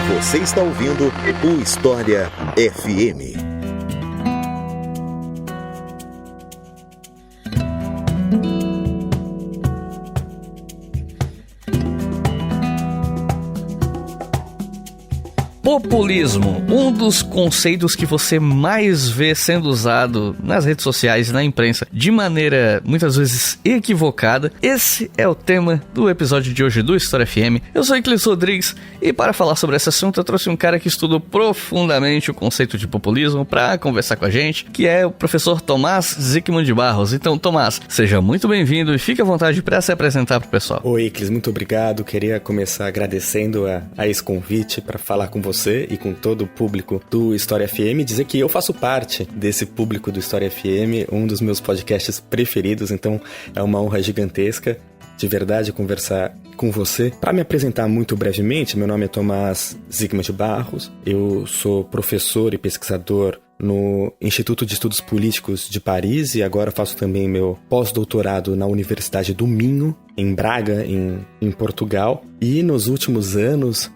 Você está ouvindo o História FM. Populismo, um dos conceitos que você mais vê sendo usado nas redes sociais e na imprensa de maneira muitas vezes equivocada. Esse é o tema do episódio de hoje do História FM. Eu sou Iclis Rodrigues e para falar sobre esse assunto eu trouxe um cara que estudou profundamente o conceito de populismo para conversar com a gente, que é o professor Tomás Zikmund de Barros. Então, Tomás, seja muito bem-vindo e fique à vontade para se apresentar para o pessoal. Oi, Iclis, muito obrigado. Queria começar agradecendo a esse convite para falar com você e com todo o público do História FM, dizer que eu faço parte desse público do História FM, um dos meus podcasts preferidos, então é uma honra gigantesca, de verdade, conversar com você. Para me apresentar muito brevemente, meu nome é Tomás Zikmund de Barros, eu sou professor e pesquisador no Instituto de Estudos Políticos de Paris e agora faço também meu pós-doutorado na Universidade do Minho, em Braga, em Portugal. E nos últimos anos,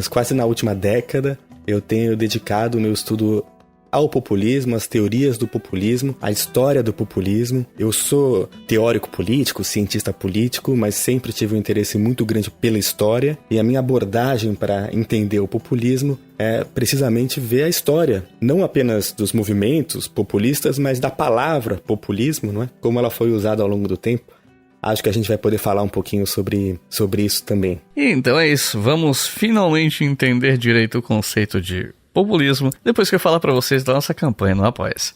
quase na última década, eu tenho dedicado o meu estudo ao populismo, às teorias do populismo, à história do populismo. Eu sou teórico político, cientista político, mas sempre tive um interesse muito grande pela história, e a minha abordagem para entender o populismo é precisamente ver a história, não apenas dos movimentos populistas, mas da palavra populismo, não é? Como ela foi usada ao longo do tempo. Acho que a gente vai poder falar um pouquinho sobre isso também. Então é isso, vamos finalmente entender direito o conceito de populismo depois que eu falar para vocês da nossa campanha no Apoia-se.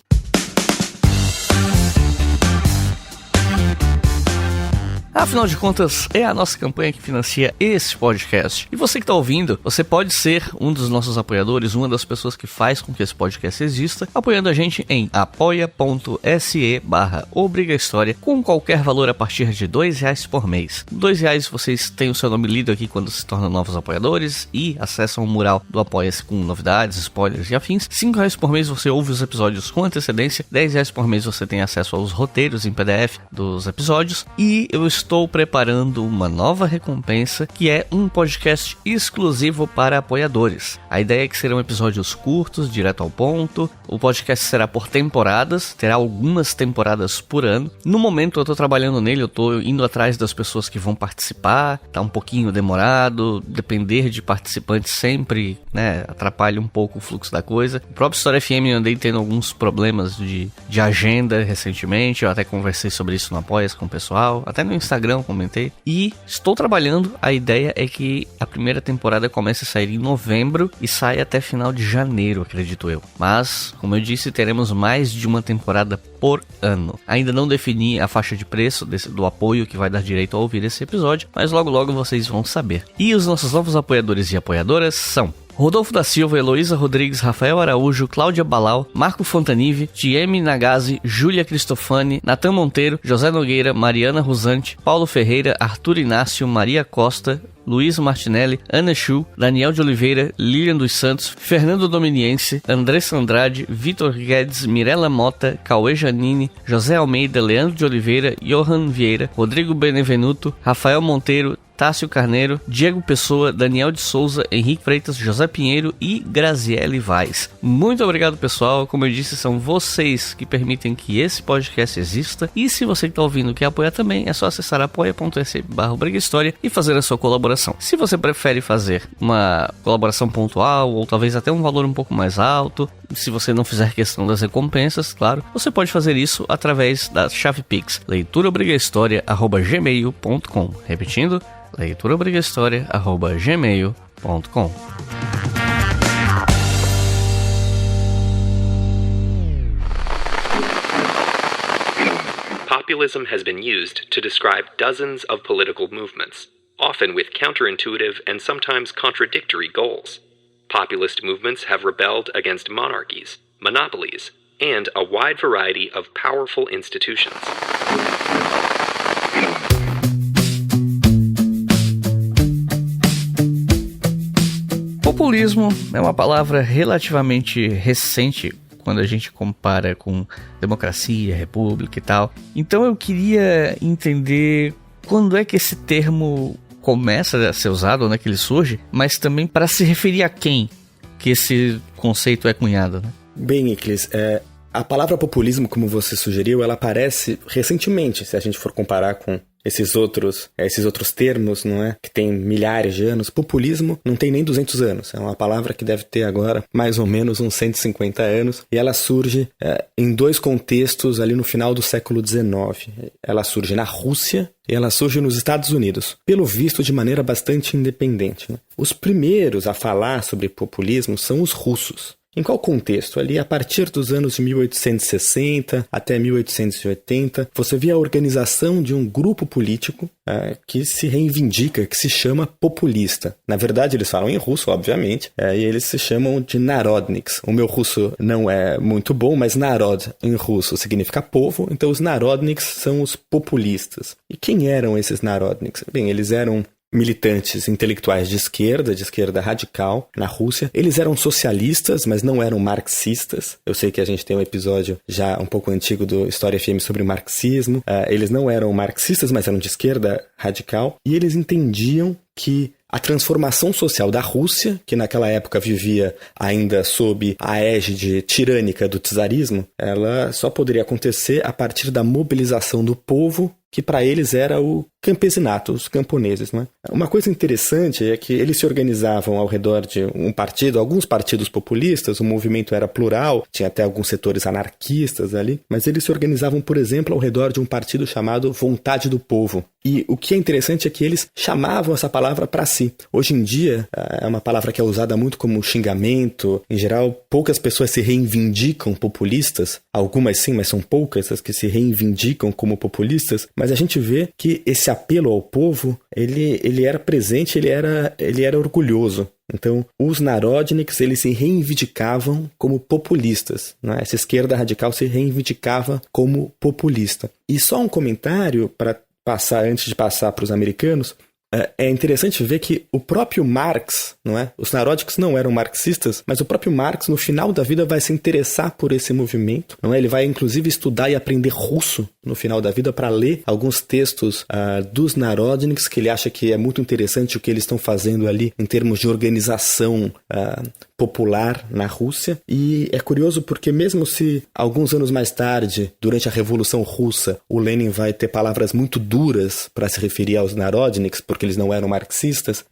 Afinal de contas, é a nossa campanha que financia esse podcast. E você que está ouvindo, você pode ser um dos nossos apoiadores, uma das pessoas que faz com que esse podcast exista, apoiando a gente em apoia.se/obrigahistoria com qualquer valor a partir de R$2 por mês. R$2 vocês têm o seu nome lido aqui quando se tornam novos apoiadores e acessam o mural do Apoia-se com novidades, spoilers e afins. R$5 por mês você ouve os episódios com antecedência. R$10 por mês você tem acesso aos roteiros em PDF dos episódios. E eu estou preparando uma nova recompensa, que é um podcast exclusivo para apoiadores. A ideia é que serão episódios curtos, direto ao ponto. O podcast será por temporadas, terá algumas temporadas por ano. No momento eu estou trabalhando nele, eu estou indo atrás das pessoas que vão participar. Tá um pouquinho demorado, depender de participantes sempre, atrapalha um pouco o fluxo da coisa. O próprio História FM eu andei tendo alguns problemas de agenda recentemente, eu até conversei sobre isso no Apoia-se com o pessoal, até no Instagram comentei, e estou trabalhando. A ideia é que a primeira temporada comece a sair em novembro e saia até final de janeiro, acredito eu. Mas, como eu disse, teremos mais de uma temporada por ano. Ainda não defini a faixa de preço do apoio que vai dar direito a ouvir esse episódio, mas logo logo vocês vão saber. E os nossos novos apoiadores e apoiadoras são Rodolfo da Silva, Heloísa Rodrigues, Rafael Araújo, Cláudia Balau, Marco Fontanive, Tieme Nagase, Júlia Cristofani, Natan Monteiro, José Nogueira, Mariana Rusante, Paulo Ferreira, Arthur Inácio, Maria Costa, Luiz Martinelli, Ana Chu, Daniel de Oliveira, Lilian dos Santos, Fernando Dominiense, Andressa Andrade, Vitor Guedes, Mirela Mota, Cauê Janine, José Almeida, Leandro de Oliveira, Johan Vieira, Rodrigo Benevenuto, Rafael Monteiro, Tássio Carneiro, Diego Pessoa, Daniel de Souza, Henrique Freitas, José Pinheiro e Graziele Vaz. Muito obrigado, pessoal. Como eu disse, são vocês que permitem que esse podcast exista. E se você que está ouvindo quer apoiar também, é só acessar apoia.se/obrigahistoria e fazer a sua colaboração. Se você prefere fazer uma colaboração pontual ou talvez até um valor um pouco mais alto, se você não fizer questão das recompensas, claro, você pode fazer isso através da chave Pix, leituraobrigahistoria@gmail.com. Repetindo, leituraobrigahistoria@gmail.com. Populism has been used to describe dozens of political movements, often with counterintuitive and sometimes contradictory goals. Populist movements have rebelled against monarchies, monopolies, and a wide variety of powerful institutions. Populismo é uma palavra relativamente recente quando a gente compara com democracia, república e tal. Então eu queria entender quando é que esse termo começa a ser usado, né, que ele surge, mas também para se referir a quem que esse conceito é cunhado, né? Bem, Iclis, a palavra populismo, como você sugeriu, ela aparece recentemente, se a gente for comparar com esses outros termos, não é? Que tem milhares de anos. Populismo não tem nem 200 anos. É uma palavra que deve ter agora mais ou menos uns 150 anos. E ela surge em dois contextos ali no final do século XIX. Ela surge na Rússia e ela surge nos Estados Unidos. Pelo visto, de maneira bastante independente, né? Os primeiros a falar sobre populismo são os russos. Em qual contexto? Ali, a partir dos anos de 1860 até 1880, você vê a organização de um grupo político que se reivindica, que se chama populista. Na verdade, eles falam em russo, obviamente, e eles se chamam de narodniks. O meu russo não é muito bom, mas narod em russo significa povo, então os narodniks são os populistas. E quem eram esses narodniks? Bem, eles eram militantes intelectuais de esquerda radical na Rússia. Eles eram socialistas, mas não eram marxistas. Eu sei que a gente tem um episódio já um pouco antigo do História FM sobre o marxismo. Eles não eram marxistas, mas eram de esquerda radical. E eles entendiam que a transformação social da Rússia, que naquela época vivia ainda sob a égide tirânica do czarismo, ela só poderia acontecer a partir da mobilização do povo, que para eles era o campesinato, os camponeses, não é? Uma coisa interessante é que eles se organizavam ao redor de um partido, alguns partidos populistas, o movimento era plural, tinha até alguns setores anarquistas ali, mas eles se organizavam, por exemplo, ao redor de um partido chamado Vontade do Povo. E o que é interessante é que eles chamavam essa palavra para si. Hoje em dia, é uma palavra que é usada muito como xingamento. Em geral, poucas pessoas se reivindicam populistas. Algumas sim, mas são poucas as que se reivindicam como populistas. Mas a gente vê que esse apelo ao povo, ele era presente, ele era orgulhoso. Então, os narodniks, eles se reivindicavam como populistas, né? Essa esquerda radical se reivindicava como populista. E só um comentário para passar, antes de passar para os americanos, é interessante ver que o próprio Marx, não é? Os narodniks não eram marxistas, mas o próprio Marx, no final da vida, vai se interessar por esse movimento, não é? Ele vai, inclusive, estudar e aprender russo no final da vida para ler alguns textos dos narodniks, que ele acha que é muito interessante o que eles estão fazendo ali em termos de organização popular na Rússia. E é curioso porque mesmo se alguns anos mais tarde, durante a Revolução Russa, o Lenin vai ter palavras muito duras para se referir aos narodniks, porque eles não eram marxistas,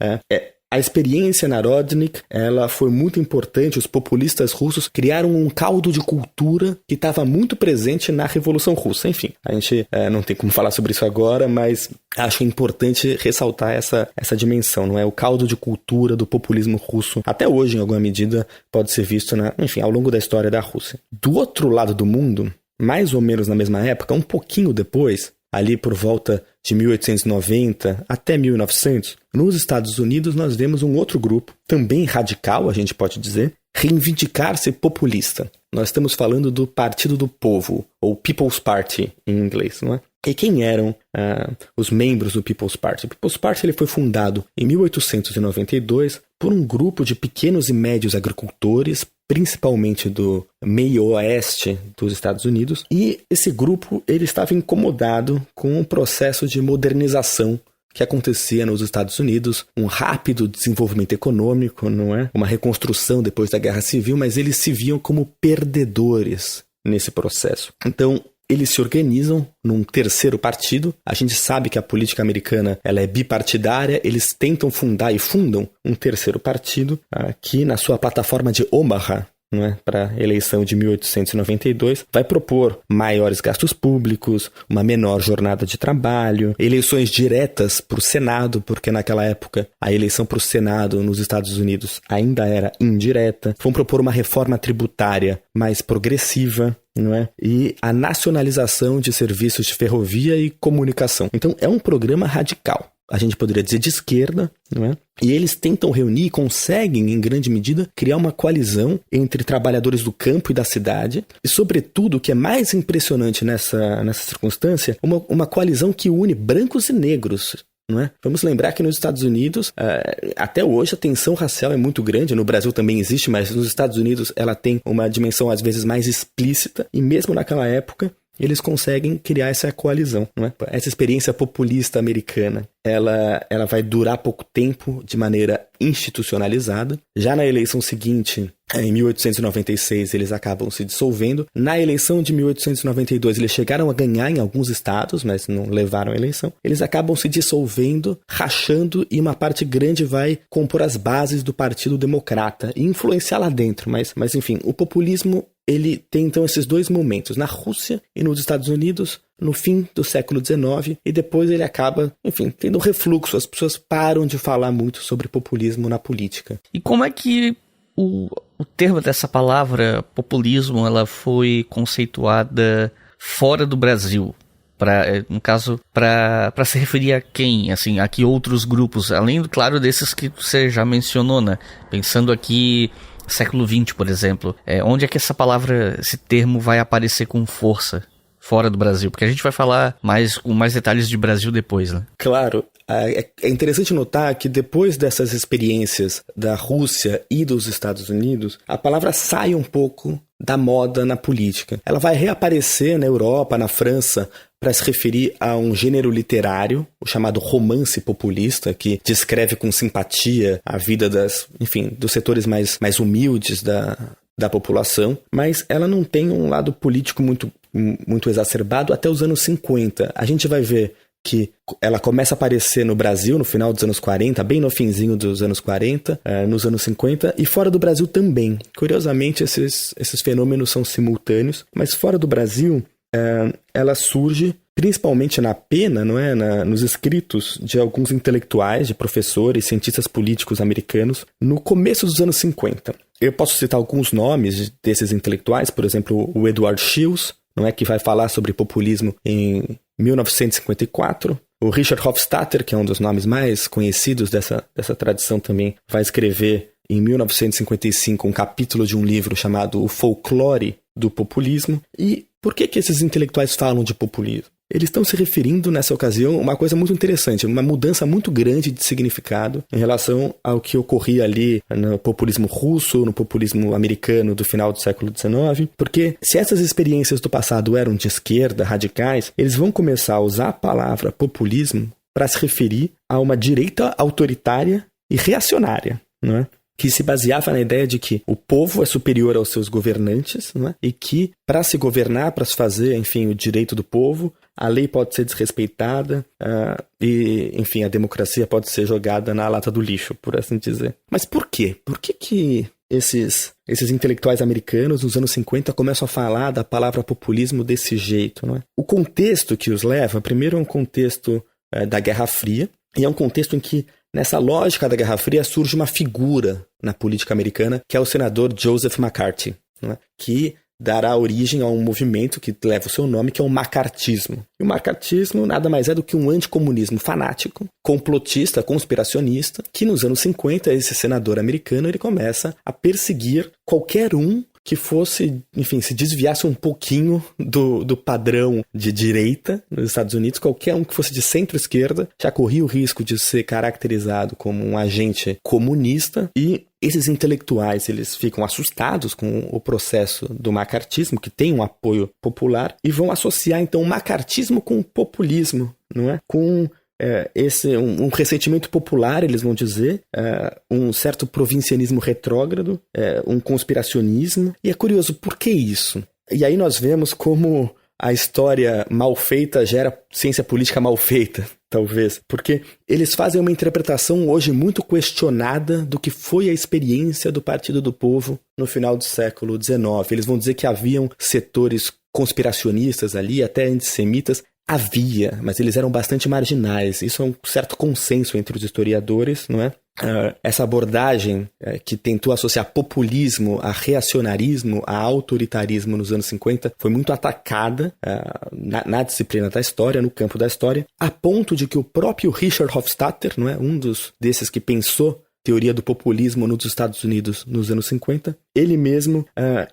a experiência narodnik, ela foi muito importante. Os populistas russos criaram um caldo de cultura que estava muito presente na Revolução Russa. Enfim, a gente não tem como falar sobre isso agora, mas acho importante ressaltar essa dimensão, não é? O caldo de cultura do populismo russo, até hoje, em alguma medida, pode ser visto ao longo da história da Rússia. Do outro lado do mundo, mais ou menos na mesma época, um pouquinho depois, ali por volta de 1890 até 1900, nos Estados Unidos nós vemos um outro grupo, também radical, a gente pode dizer, reivindicar-se populista. Nós estamos falando do Partido do Povo, ou People's Party em inglês, não é? E quem eram os membros do People's Party? O People's Party ele foi fundado em 1892 por um grupo de pequenos e médios agricultores, principalmente do meio oeste dos Estados Unidos, e esse grupo ele estava incomodado com o processo de modernização que acontecia nos Estados Unidos, um rápido desenvolvimento econômico, não é? Uma reconstrução depois da Guerra Civil, mas eles se viam como perdedores nesse processo. Então, eles se organizam num terceiro partido. A gente sabe que a política americana ela é bipartidária. Eles tentam fundar e fundam um terceiro partido que, na sua plataforma de Omaha, para a eleição de 1892, vai propor maiores gastos públicos, uma menor jornada de trabalho, eleições diretas para o Senado, porque naquela época a eleição para o Senado nos Estados Unidos ainda era indireta. Vão propor uma reforma tributária mais progressiva, não é? E a nacionalização de serviços de ferrovia e comunicação. Então é um programa radical. A gente poderia dizer de esquerda, não é? E eles tentam reunir e conseguem, em grande medida, criar uma coalizão entre trabalhadores do campo e da cidade. E, sobretudo, o que é mais impressionante nessa circunstância, uma coalizão que une brancos e negros. Não é? Vamos lembrar que nos Estados Unidos, até hoje, a tensão racial é muito grande. No Brasil também existe, mas nos Estados Unidos ela tem uma dimensão, às vezes, mais explícita. E mesmo naquela época, eles conseguem criar essa coalizão, não é? Essa experiência populista americana, ela vai durar pouco tempo de maneira institucionalizada. Já na eleição seguinte, em 1896, eles acabam se dissolvendo. Na eleição de 1892, eles chegaram a ganhar em alguns estados, mas não levaram a eleição. Eles acabam se dissolvendo, rachando, e uma parte grande vai compor as bases do Partido Democrata e influenciar lá dentro. Mas enfim, o populismo, ele tem então esses dois momentos, na Rússia e nos Estados Unidos, no fim do século XIX, e depois ele acaba, enfim, tendo um refluxo. As pessoas param de falar muito sobre populismo na política. E como é que o termo dessa palavra, populismo, ela foi conceituada fora do Brasil? No caso, para se referir a quem? Assim, a que outros grupos? Além, claro, desses que você já mencionou, né? Pensando aqui, século XX, por exemplo. Onde é que essa palavra, esse termo vai aparecer com força fora do Brasil? Porque a gente vai falar com mais detalhes de Brasil depois, né? Claro. É interessante notar que depois dessas experiências da Rússia e dos Estados Unidos, a palavra sai um pouco da moda na política. Ela vai reaparecer na Europa, na França, para se referir a um gênero literário, o chamado romance populista, que descreve com simpatia a vida dos setores mais humildes da população, mas ela não tem um lado político muito exacerbado até os anos 50. A gente vai ver que ela começa a aparecer no Brasil no final dos anos 40, bem no finzinho dos anos 40, nos anos 50, e fora do Brasil também. Curiosamente, esses fenômenos são simultâneos, mas fora do Brasil, ela surge principalmente na pena, não é? Nos escritos de alguns intelectuais, de professores, cientistas políticos americanos, no começo dos anos 50. Eu posso citar alguns nomes desses intelectuais, por exemplo, o Edward Shields, não é, que vai falar sobre populismo em 1954. O Richard Hofstadter, que é um dos nomes mais conhecidos dessa tradição também, vai escrever em 1955 um capítulo de um livro chamado O Folclore do Populismo. E por que esses intelectuais falam de populismo? Eles estão se referindo, nessa ocasião, a uma coisa muito interessante, uma mudança muito grande de significado em relação ao que ocorria ali no populismo russo, no populismo americano do final do século XIX, porque se essas experiências do passado eram de esquerda, radicais, eles vão começar a usar a palavra populismo para se referir a uma direita autoritária e reacionária, não é? Que se baseava na ideia de que o povo é superior aos seus governantes, não é? E que, para se governar, para se fazer, enfim, o direito do povo, a lei pode ser desrespeitada e, enfim, a democracia pode ser jogada na lata do lixo, por assim dizer. Mas por quê? Por que esses intelectuais americanos, nos anos 50, começam a falar da palavra populismo desse jeito, não é? O contexto que os leva, primeiro, é um contexto da Guerra Fria, e é um contexto em que, nessa lógica da Guerra Fria, surge uma figura na política americana, que é o senador Joseph McCarthy, não é? Que dará origem a um movimento que leva o seu nome, que é o macartismo. E o macartismo nada mais é do que um anticomunismo fanático, complotista, conspiracionista, que nos anos 50, esse senador americano, ele começa a perseguir qualquer um que fosse, enfim, se desviasse um pouquinho do padrão de direita nos Estados Unidos. Qualquer um que fosse de centro-esquerda já corria o risco de ser caracterizado como um agente comunista. E esses intelectuais, eles ficam assustados com o processo do macartismo, que tem um apoio popular, e vão associar, então, o macartismo com o populismo, não é? Com um ressentimento popular, eles vão dizer, um certo provincianismo retrógrado, um conspiracionismo. E é curioso, por que isso? E aí nós vemos como a história mal feita gera ciência política mal feita, talvez. Porque eles fazem uma interpretação hoje muito questionada do que foi a experiência do Partido do Povo no final do século XIX. Eles vão dizer que haviam setores conspiracionistas ali, até antissemitas. Havia, mas eles eram bastante marginais. Isso é um certo consenso entre os historiadores, não é? Essa abordagem que tentou associar populismo a reacionarismo, a autoritarismo nos anos 50, foi muito atacada na disciplina da história, no campo da história, a ponto de que o próprio Richard Hofstadter, não é? Um desses que pensou teoria do populismo nos Estados Unidos nos anos 50, ele mesmo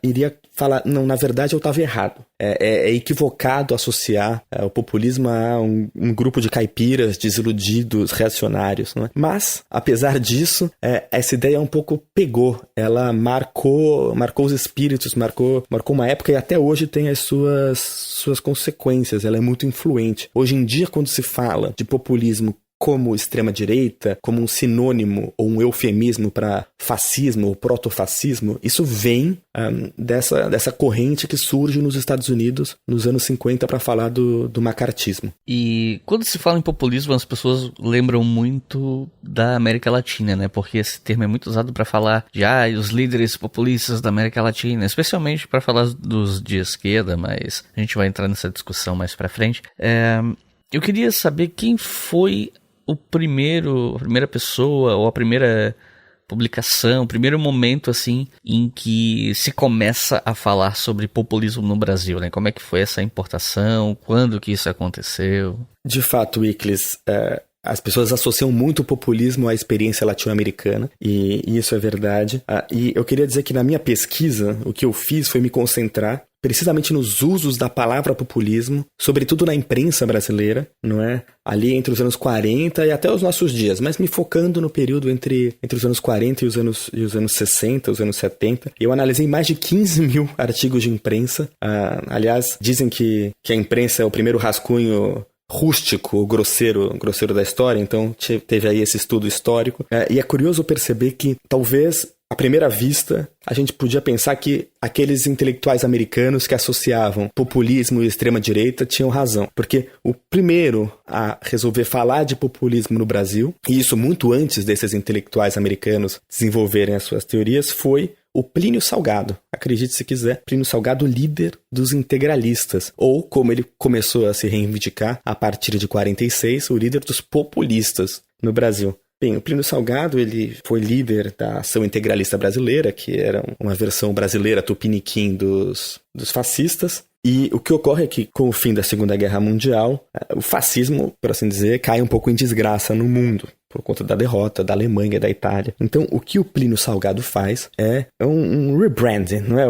iria falar, não, na verdade eu estava errado. É equivocado associar o populismo a um grupo de caipiras desiludidos, reacionários. Não é? Mas, apesar disso, essa ideia um pouco pegou. Ela marcou os espíritos, marcou uma época e até hoje tem as suas consequências. Ela é muito influente. Hoje em dia, quando se fala de populismo como extrema-direita, como um sinônimo ou um eufemismo para fascismo ou protofascismo, isso vem dessa corrente que surge nos Estados Unidos nos anos 50 para falar do macartismo. E quando se fala em populismo, as pessoas lembram muito da América Latina, né? Porque esse termo é muito usado para falar de os líderes populistas da América Latina, especialmente para falar dos de esquerda, mas a gente vai entrar nessa discussão mais para frente. Eu queria saber quem foi a primeira pessoa ou a primeira publicação, o primeiro momento assim em que se começa a falar sobre populismo no Brasil, né? Como é que foi essa importação? Quando que isso aconteceu? De fato, Iclis, as pessoas associam muito o populismo à experiência latino-americana, e isso é verdade. E eu queria dizer que na minha pesquisa, o que eu fiz foi me concentrar precisamente nos usos da palavra populismo, sobretudo na imprensa brasileira, não é? Ali entre os anos 40 e até os nossos dias, mas me focando no período entre os anos 40 e os anos 60, os anos 70. Eu analisei mais de 15 mil artigos de imprensa. Aliás, dizem que a imprensa é o primeiro rascunho rústico, grosseiro da história, então teve aí esse estudo histórico. E é curioso perceber que talvez à primeira vista, a gente podia pensar que aqueles intelectuais americanos que associavam populismo e extrema-direita tinham razão. Porque o primeiro a resolver falar de populismo no Brasil, e isso muito antes desses intelectuais americanos desenvolverem as suas teorias, foi o Plínio Salgado. Acredite se quiser, Plínio Salgado, líder dos integralistas. Ou, como ele começou a se reivindicar a partir de 46, o líder dos populistas no Brasil. Bem, o Plínio Salgado, ele foi líder da Ação Integralista Brasileira, que era uma versão brasileira tupiniquim dos fascistas. E o que ocorre é que, com o fim da Segunda Guerra Mundial, o fascismo, por assim dizer, cai um pouco em desgraça no mundo, por conta da derrota da Alemanha e da Itália. Então, o que o Plínio Salgado faz é um rebranding, não é?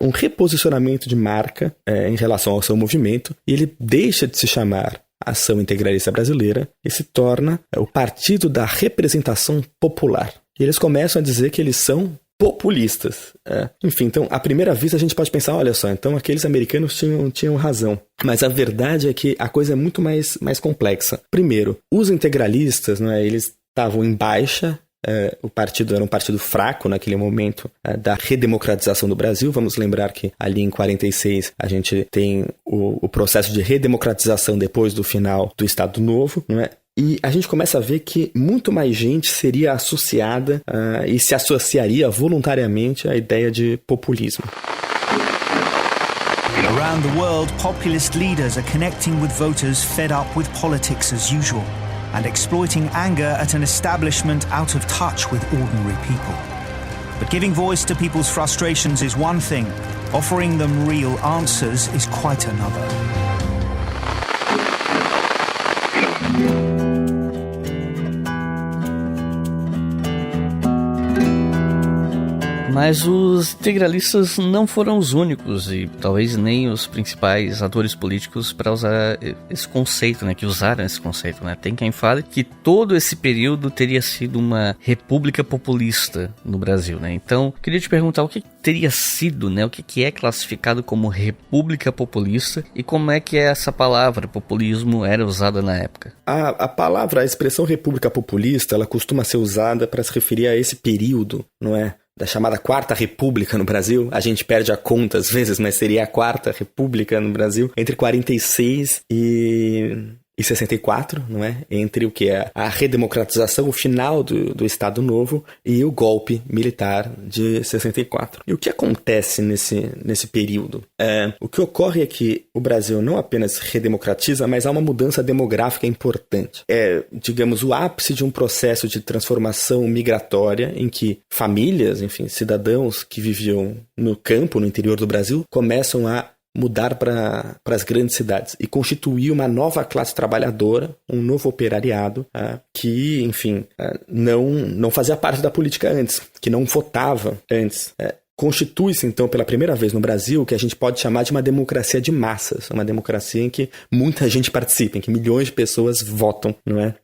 Um reposicionamento de marca em relação ao seu movimento, e ele deixa de se chamar Ação Integralista Brasileira e se torna o Partido da Representação Popular. E eles começam a dizer que eles são populistas. Enfim, então, à primeira vista a gente pode pensar, olha só, então aqueles americanos tinham razão. Mas a verdade é que a coisa é muito mais complexa. Primeiro, os integralistas, não é, eles estavam em baixa. O partido era um partido fraco naquele momento da redemocratização do Brasil. Vamos lembrar que ali em 46 a gente tem o processo de redemocratização depois do final do Estado Novo, não é? E a gente começa a ver que muito mais gente seria associada e se associaria voluntariamente à ideia de populismo. Around the world, populist leaders are connecting with voters fed up with politics as usual, and exploiting anger at an establishment out of touch with ordinary people. But giving voice to people's frustrations is one thing, offering them real answers is quite another. Mas os integralistas não foram os únicos e talvez nem os principais atores políticos para usar esse conceito, né? Que usaram esse conceito, né? Tem quem fale que todo esse período teria sido uma república populista no Brasil, né? Então, queria te perguntar o que teria sido, né? O que é classificado como república populista e como é que essa palavra populismo era usada na época? A expressão república populista, ela costuma ser usada para se referir a esse período, não é? Da chamada Quarta República no Brasil. A gente perde a conta às vezes, mas seria a Quarta República no Brasil, entre 46 e 64, não é? Entre o que é a redemocratização, o final do Estado Novo e o golpe militar de 64. E o que acontece nesse período? O que ocorre é que o Brasil não apenas redemocratiza, mas há uma mudança demográfica importante. Digamos, o ápice de um processo de transformação migratória em que famílias, enfim, cidadãos que viviam no campo, no interior do Brasil, começam a mudar para as grandes cidades e constituir uma nova classe trabalhadora, um novo operariado que, enfim, não fazia parte da política antes, que não votava antes. Constitui-se, então, pela primeira vez no Brasil, o que a gente pode chamar de uma democracia de massas, uma democracia em que muita gente participa, em que milhões de pessoas votam, não é?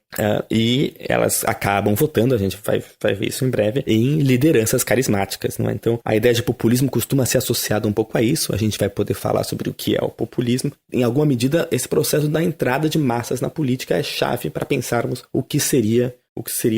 E elas acabam votando, a gente vai ver isso em breve, em lideranças carismáticas, não é? Então, a ideia de populismo costuma ser associada um pouco a isso, a gente vai poder falar sobre o que é o populismo. Em alguma medida, esse processo da entrada de massas na política é chave para pensarmos o que seria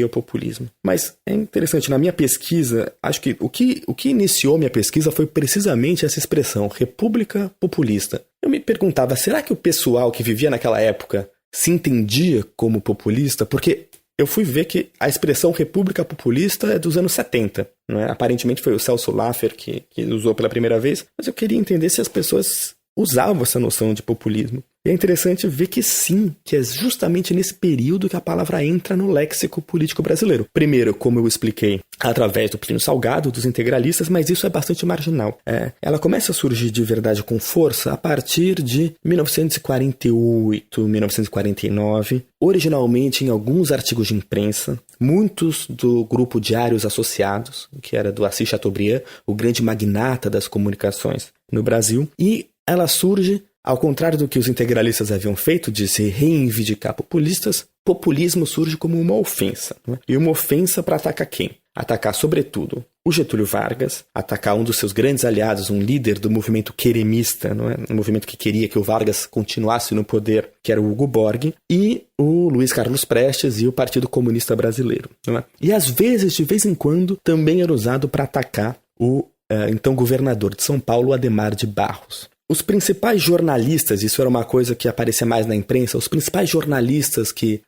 o populismo. Mas é interessante, na minha pesquisa, acho que o que iniciou minha pesquisa foi precisamente essa expressão, república populista. Eu me perguntava, será que o pessoal que vivia naquela época se entendia como populista? Porque eu fui ver que a expressão república populista é dos anos 70. Não é? Aparentemente foi o Celso Laffer que usou pela primeira vez, mas eu queria entender se as pessoas usavam essa noção de populismo. E é interessante ver que sim, que é justamente nesse período que a palavra entra no léxico político brasileiro. Primeiro, como eu expliquei, através do Plínio Salgado, dos integralistas, mas isso é bastante marginal. Ela começa a surgir de verdade com força a partir de 1948, 1949, originalmente em alguns artigos de imprensa, muitos do grupo Diários Associados, que era do Assis Chateaubriand, o grande magnata das comunicações no Brasil, e ela surge, ao contrário do que os integralistas haviam feito, de se reivindicar populistas, populismo surge como uma ofensa. Não é? E uma ofensa para atacar quem? Atacar, sobretudo, o Getúlio Vargas, atacar um dos seus grandes aliados, um líder do movimento queremista, não é? Um movimento que queria que o Vargas continuasse no poder, que era o Hugo Borg, e o Luiz Carlos Prestes e o Partido Comunista Brasileiro. Não é? E às vezes, de vez em quando, também era usado para atacar o então governador de São Paulo, Adhemar de Barros. Os principais jornalistas, isso era uma coisa que aparecia mais na imprensa, os principais jornalistas que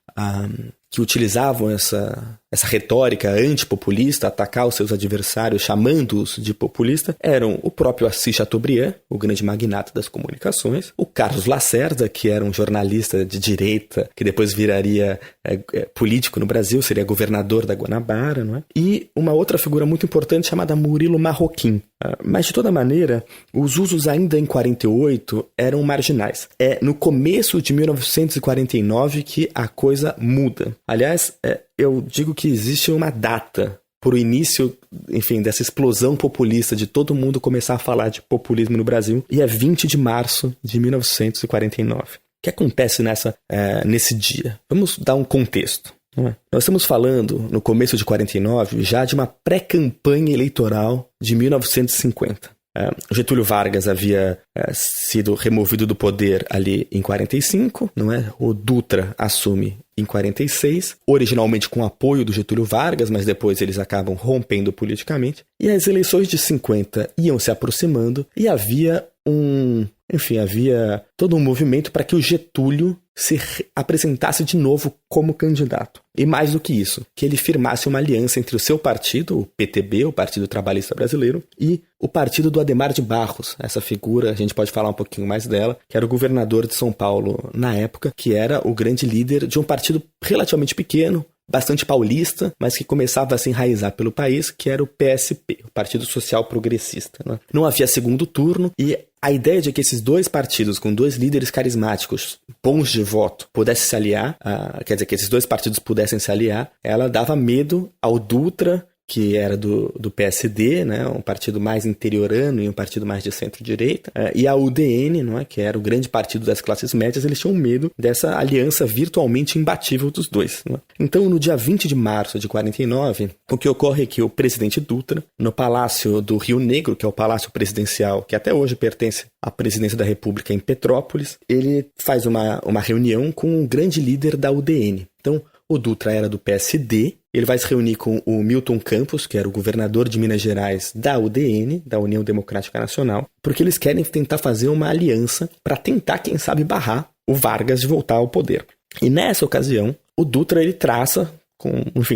utilizavam essa retórica antipopulista, atacar os seus adversários chamando-os de populista, eram o próprio Assis Chateaubriand, o grande magnata das comunicações, o Carlos Lacerda, que era um jornalista de direita, que depois viraria político no Brasil, seria governador da Guanabara, não é? E uma outra figura muito importante chamada Murilo Marroquim. Mas, de toda maneira, os usos ainda em 48 eram marginais. É no começo de 1949 que a coisa muda. Aliás, eu digo que existe uma data para o início, enfim, dessa explosão populista, de todo mundo começar a falar de populismo no Brasil, e é 20 de março de 1949. O que acontece nesse dia? Vamos dar um contexto. Nós estamos falando, no começo de 49, já de uma pré-campanha eleitoral de 1950. Getúlio Vargas havia sido removido do poder ali em 45, não é? O Dutra assume em 46, originalmente com apoio do Getúlio Vargas, mas depois eles acabam rompendo politicamente. E as eleições de 50 iam se aproximando e havia todo um movimento para que o Getúlio se apresentasse de novo como candidato. E mais do que isso, que ele firmasse uma aliança entre o seu partido, o PTB, o Partido Trabalhista Brasileiro, e o partido do Adhemar de Barros. Essa figura, a gente pode falar um pouquinho mais dela, que era o governador de São Paulo na época, que era o grande líder de um partido relativamente pequeno, bastante paulista, mas que começava a se enraizar pelo país, que era o PSP, o Partido Social Progressista. Né? Não havia segundo turno e a ideia de que esses dois partidos, com dois líderes carismáticos, bons de voto, pudessem se aliar, quer dizer, que esses dois partidos pudessem se aliar, ela dava medo ao Dutra, que era do PSD, né, um partido mais interiorano e um partido mais de centro-direita, e a UDN, não é, que era o grande partido das classes médias. Eles tinham medo dessa aliança virtualmente imbatível dos dois. Não é? Então, no dia 20 de março de 49, o que ocorre é que o presidente Dutra, no Palácio do Rio Negro, que é o palácio presidencial, que até hoje pertence à presidência da República em Petrópolis, ele faz uma reunião com o grande líder da UDN. Então, o Dutra era do PSD, ele vai se reunir com o Milton Campos, que era o governador de Minas Gerais da UDN, da União Democrática Nacional, porque eles querem tentar fazer uma aliança para tentar, quem sabe, barrar o Vargas de voltar ao poder. E nessa ocasião, o Dutra ele traça, com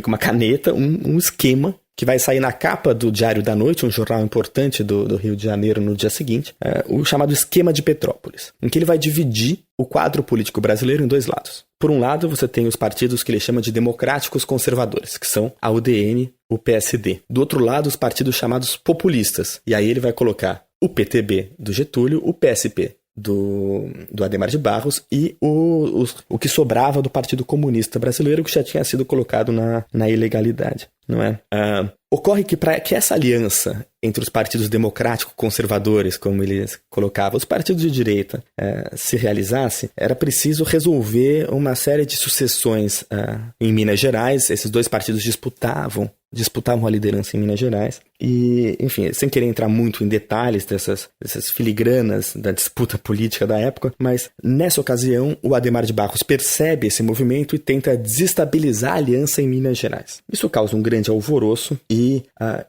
uma caneta, um esquema que vai sair na capa do Diário da Noite, um jornal importante do Rio de Janeiro no dia seguinte, o chamado Esquema de Petrópolis, em que ele vai dividir o quadro político brasileiro em dois lados. Por um lado, você tem os partidos que ele chama de democráticos conservadores, que são a UDN, o PSD. Do outro lado, os partidos chamados populistas. E aí ele vai colocar o PTB do Getúlio, o PSP do Adhemar de Barros e o que sobrava do Partido Comunista Brasileiro, que já tinha sido colocado na ilegalidade, não é? Ocorre que para que essa aliança entre os partidos democrático-conservadores, como eles colocavam, os partidos de direita, se realizasse, era preciso resolver uma série de sucessões em Minas Gerais. Esses dois partidos disputavam a liderança em Minas Gerais. E, enfim, sem querer entrar muito em detalhes dessas filigranas da disputa política da época, mas nessa ocasião o Adhemar de Barros percebe esse movimento e tenta desestabilizar a aliança em Minas Gerais. Isso causa um grande alvoroço e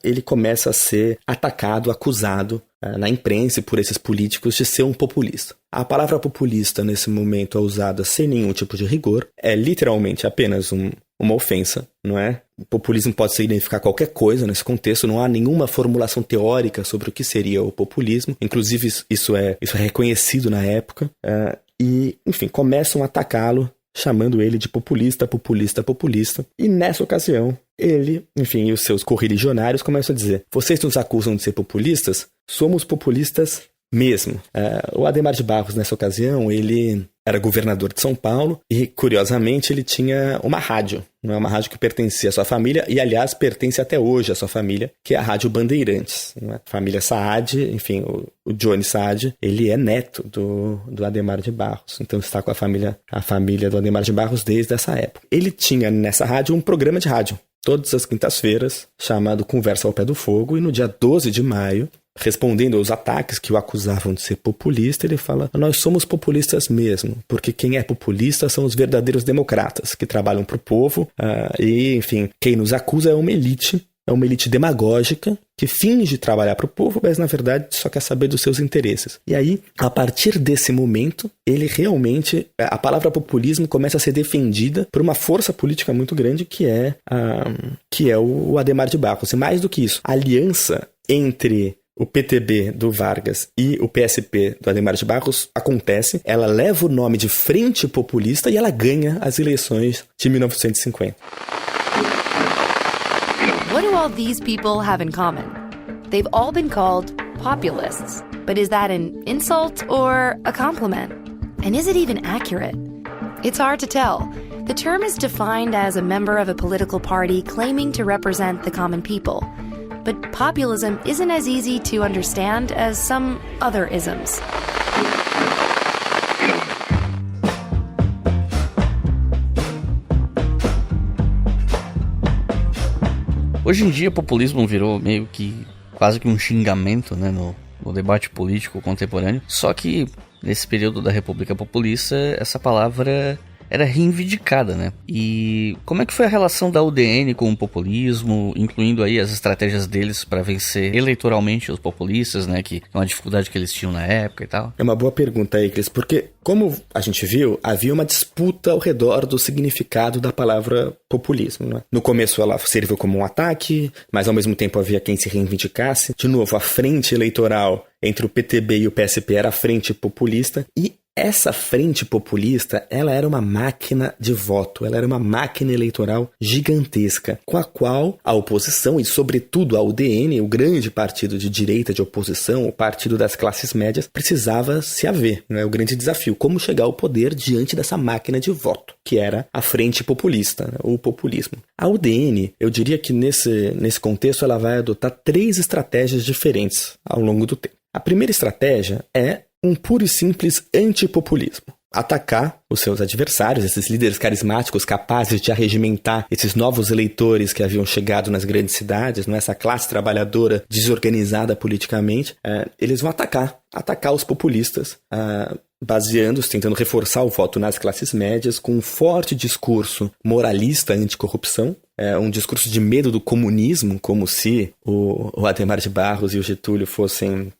ele começa a ser atacado, acusado na imprensa e por esses políticos de ser um populista. A palavra populista nesse momento é usada sem nenhum tipo de rigor, é literalmente apenas uma ofensa, não é? O populismo pode significar qualquer coisa nesse contexto, não há nenhuma formulação teórica sobre o que seria o populismo, inclusive isso é reconhecido na época, e, enfim, começam a atacá-lo, chamando ele de populista, e nessa ocasião ele, enfim, e os seus correligionários começam a dizer: vocês nos acusam de ser populistas? Somos populistas mesmo. O Adhemar de Barros, nessa ocasião, ele era governador de São Paulo e, curiosamente, ele tinha uma rádio. Não é uma rádio que pertencia à sua família e, aliás, pertence até hoje à sua família, que é a Rádio Bandeirantes. Não é? A família Saad, enfim, o Johnny Saad, ele é neto do Adhemar de Barros. Então está com a família do Adhemar de Barros desde essa época. Ele tinha nessa rádio um programa de rádio, todas as quintas-feiras, chamado Conversa ao Pé do Fogo, e no dia 12 de maio, respondendo aos ataques que o acusavam de ser populista, ele fala: nós somos populistas mesmo, porque quem é populista são os verdadeiros democratas, que trabalham para o povo, e, enfim, quem nos acusa é uma elite demagógica, que finge trabalhar para o povo, mas na verdade só quer saber dos seus interesses. E aí, a partir desse momento, ele realmente, a palavra populismo começa a ser defendida por uma força política muito grande, que é o Adhemar de Barros. E mais do que isso, a aliança entre o PTB do Vargas e o PSP do Adhemar de Barros acontece, ela leva o nome de Frente Populista e ela ganha as eleições de 1950. What do all these people have in common? They've all been called populists. But is that an insult or a compliment? And is it even accurate? It's hard to tell. The term is defined as a member of a political party claiming to represent the common people. But populism isn't as easy to understand as some other isms. Hoje em dia, populismo virou meio que quase que um xingamento, né, no debate político contemporâneo. Só que nesse período da República Populista, essa palavra era reivindicada, né? E como é que foi a relação da UDN com o populismo, incluindo aí as estratégias deles para vencer eleitoralmente os populistas, né? Que é uma dificuldade que eles tinham na época e tal. É uma boa pergunta aí, Cris, porque, como a gente viu, havia uma disputa ao redor do significado da palavra populismo, né? No começo ela serviu como um ataque, mas ao mesmo tempo havia quem se reivindicasse. De novo, a frente eleitoral entre o PTB e o PSP era a frente populista, e essa frente populista, ela era uma máquina de voto, ela era uma máquina eleitoral gigantesca, com a qual a oposição, e sobretudo a UDN, o grande partido de direita de oposição, o partido das classes médias, precisava se haver, né? O grande desafio, como chegar ao poder diante dessa máquina de voto, que era a frente populista, né? O populismo. A UDN, eu diria que nesse contexto, ela vai adotar 3 estratégias diferentes ao longo do tempo. A primeira estratégia é um puro e simples antipopulismo. Atacar os seus adversários, esses líderes carismáticos capazes de arregimentar esses novos eleitores que haviam chegado nas grandes cidades, não é? Essa classe trabalhadora desorganizada politicamente, eles vão atacar os populistas, baseando-se, tentando reforçar o voto nas classes médias com um forte discurso moralista anticorrupção, um discurso de medo do comunismo, como se o Adhemar de Barros e o Getúlio fossem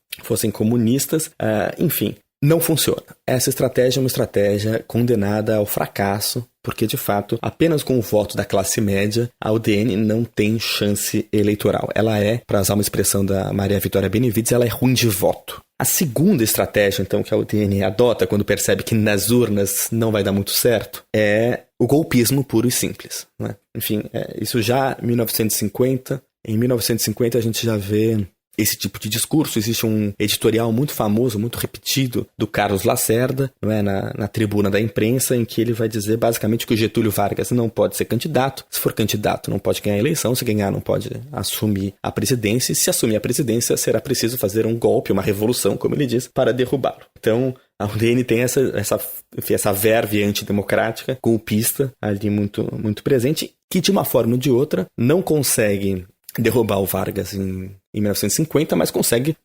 comunistas. Enfim, não funciona. Essa estratégia é uma estratégia condenada ao fracasso, porque, de fato, apenas com o voto da classe média, a UDN não tem chance eleitoral. Ela é, para usar uma expressão da Maria Vitória Benevides, ela é ruim de voto. A segunda estratégia, então, que a UDN adota quando percebe que nas urnas não vai dar muito certo, é o golpismo puro e simples, né? Enfim, isso já em 1950. Em 1950 a gente já vê esse tipo de discurso. Existe um editorial muito famoso, muito repetido, do Carlos Lacerda, não é, na tribuna da imprensa, em que ele vai dizer basicamente que o Getúlio Vargas não pode ser candidato. Se for candidato, não pode ganhar a eleição. Se ganhar, não pode assumir a presidência. E se assumir a presidência, será preciso fazer um golpe, uma revolução, como ele diz, para derrubá-lo. Então, a UDN tem essa verve antidemocrática, golpista, ali muito, muito presente, que de uma forma ou de outra não consegue derrubar o Vargas em 1950, mas consegue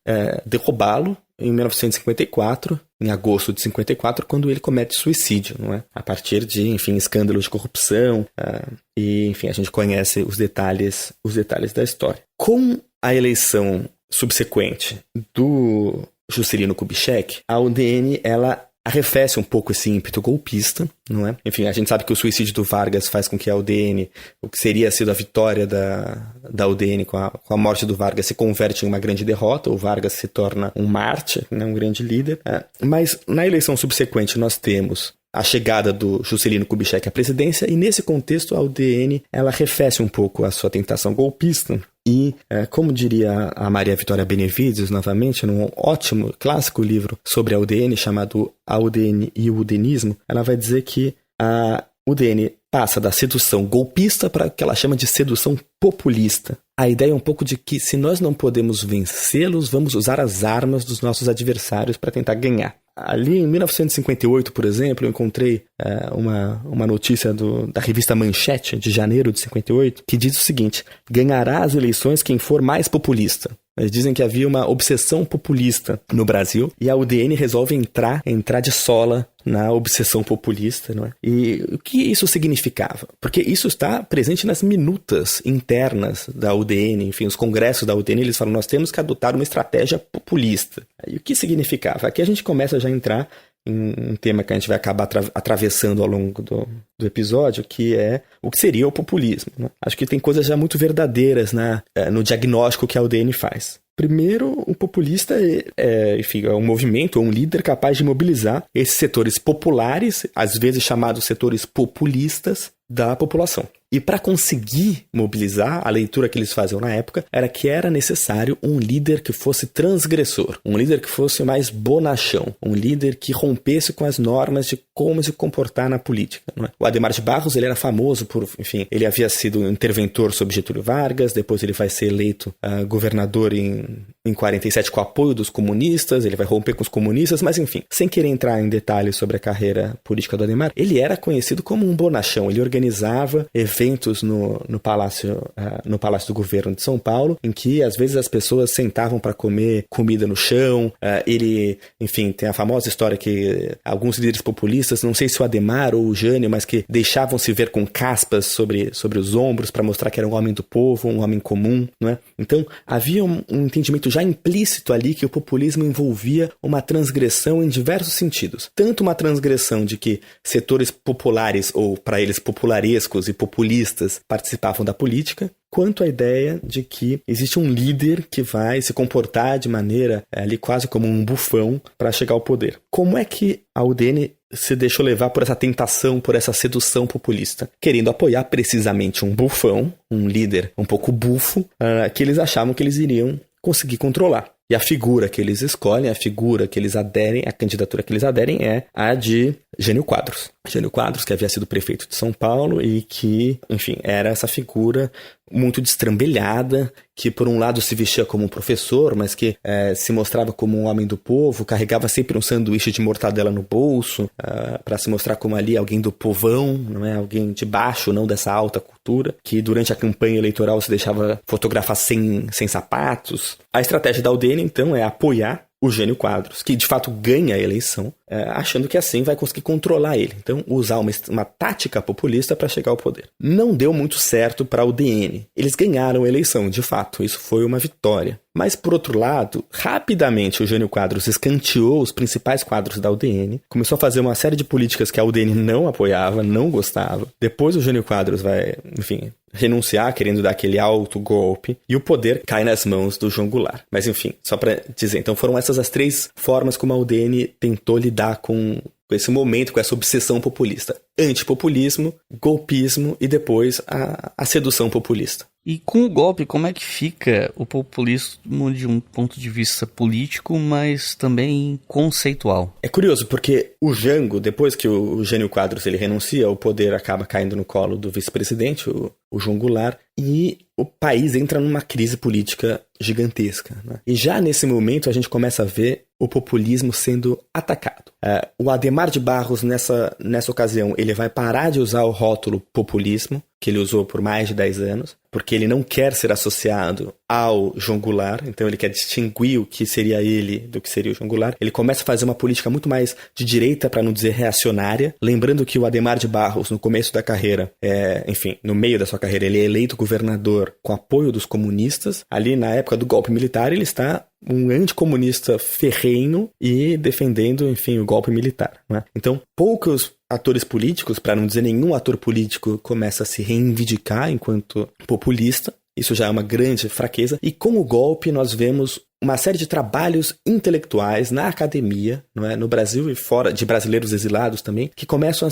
derrubá-lo em 1954, em agosto de 54, quando ele comete suicídio, não é? A partir de, enfim, escândalos de corrupção, e, enfim, a gente conhece os detalhes da história. Com a eleição subsequente do Juscelino Kubitschek, a UDN, ela arrefece um pouco esse ímpeto golpista, não é? Enfim, a gente sabe que o suicídio do Vargas faz com que a UDN, o que seria sido a vitória da UDN com a morte do Vargas, se converte em uma grande derrota. O Vargas se torna um mártir, né? Um grande líder. Mas na eleição subsequente nós temos a chegada do Juscelino Kubitschek à presidência, e nesse contexto a UDN, ela arrefece um pouco a sua tentação golpista. E, como diria a Maria Vitória Benevides, novamente, num ótimo, clássico livro sobre a UDN, chamado A UDN e o Udenismo, ela vai dizer que a UDN passa da sedução golpista para o que ela chama de sedução populista. A ideia é um pouco de que, se nós não podemos vencê-los, vamos usar as armas dos nossos adversários para tentar ganhar. Ali em 1958, por exemplo, eu encontrei uma notícia da revista Manchete, de janeiro de 58, que diz o seguinte: ganhará as eleições quem for mais populista. Eles dizem que havia uma obsessão populista no Brasil, e a UDN resolve entrar de sola na obsessão populista, não é? E o que isso significava? Porque isso está presente nas minutas internas da UDN, enfim, os congressos da UDN, eles falam, nós temos que adotar uma estratégia populista. E o que significava? Aqui a gente começa já a entrar em um tema que a gente vai acabar atravessando ao longo do episódio, que é o que seria o populismo, né? Acho que tem coisas já muito verdadeiras no diagnóstico que a UDN faz. Primeiro, o populista enfim, é um movimento ou um líder capaz de mobilizar esses setores populares, às vezes chamados setores populistas, da população. E para conseguir mobilizar, a leitura que eles faziam na época era que era necessário um líder que fosse transgressor, um líder que fosse mais bonachão, um líder que rompesse com as normas de como se comportar na política, não é? O Adhemar de Barros, ele era famoso por, enfim, ele havia sido interventor sobre Getúlio Vargas, depois ele vai ser eleito governador em 47 com o apoio dos comunistas, ele vai romper com os comunistas, mas enfim, sem querer entrar em detalhes sobre a carreira política do Adhemar, ele era conhecido como um bonachão, ele organizava eventos no Palácio do Governo de São Paulo, em que às vezes as pessoas sentavam para comer comida no chão. Ele, enfim, tem a famosa história que alguns líderes populistas, não sei se o Adhemar ou o Jânio, mas que deixavam se ver com caspas sobre os ombros para mostrar que era um homem do povo, um homem comum, não é? Então havia um entendimento já implícito ali que o populismo envolvia uma transgressão em diversos sentidos. Tanto uma transgressão de que setores populares, ou para eles popularescos e populistas, participavam da política, quanto a ideia de que existe um líder que vai se comportar de maneira ali quase como um bufão para chegar ao poder. Como é que a UDN se deixou levar por essa tentação, por essa sedução populista, querendo apoiar precisamente um bufão, um líder um pouco bufo, que eles achavam que eles iriam conseguir controlar. E a figura que eles escolhem, a figura que eles aderem, a candidatura que eles aderem é a de Jânio Quadros. Jânio Quadros, que havia sido prefeito de São Paulo e que, enfim, era essa figura muito destrambelhada, que por um lado se vestia como um professor, mas que se mostrava como um homem do povo, carregava sempre um sanduíche de mortadela no bolso, para se mostrar como ali alguém do povão, não é? Alguém de baixo, não dessa alta cultura, que durante a campanha eleitoral se deixava fotografar sem sapatos. A estratégia da UDN, então, é apoiar o Jânio Quadros, que de fato ganha a eleição, achando que assim vai conseguir controlar ele. Então, usar uma tática populista para chegar ao poder. Não deu muito certo para a UDN. Eles ganharam a eleição, de fato, isso foi uma vitória. Mas, por outro lado, rapidamente o Jânio Quadros escanteou os principais quadros da UDN, começou a fazer uma série de políticas que a UDN não apoiava, não gostava. Depois o Jânio Quadros vai, enfim, renunciar, querendo dar aquele alto golpe, e o poder cai nas mãos do João Goulart. Mas enfim, só para dizer, então foram essas as três formas como a UDN tentou lidar com com esse momento, com essa obsessão populista. Antipopulismo, golpismo e depois a sedução populista. E com o golpe, como é que fica o populismo de um ponto de vista político, mas também conceitual? É curioso, porque o Jango, depois que o Jânio Quadros ele renuncia, o poder acaba caindo no colo do vice-presidente, o João Goulart, e o país entra numa crise política gigantesca, né? E já nesse momento a gente começa a ver o populismo sendo atacado. O Adhemar de Barros, nessa ocasião, ele vai parar de usar o rótulo populismo, que ele usou por mais de 10 anos, porque ele não quer ser associado ao João Goulart, então ele quer distinguir o que seria ele do que seria o João Goulart. Ele começa a fazer uma política muito mais de direita, para não dizer reacionária, lembrando que o Adhemar de Barros, no começo da carreira, no meio da sua carreira, ele é eleito governador com apoio dos comunistas. Ali na época do golpe militar, ele está um anticomunista ferrenho e defendendo, enfim, o golpe militar, né? Então, poucos atores políticos, para não dizer nenhum ator político, começa a se reivindicar enquanto populista. Isso já é uma grande fraqueza. E com o golpe nós vemos uma série de trabalhos intelectuais na academia, não é? No Brasil e fora, de brasileiros exilados também, que começam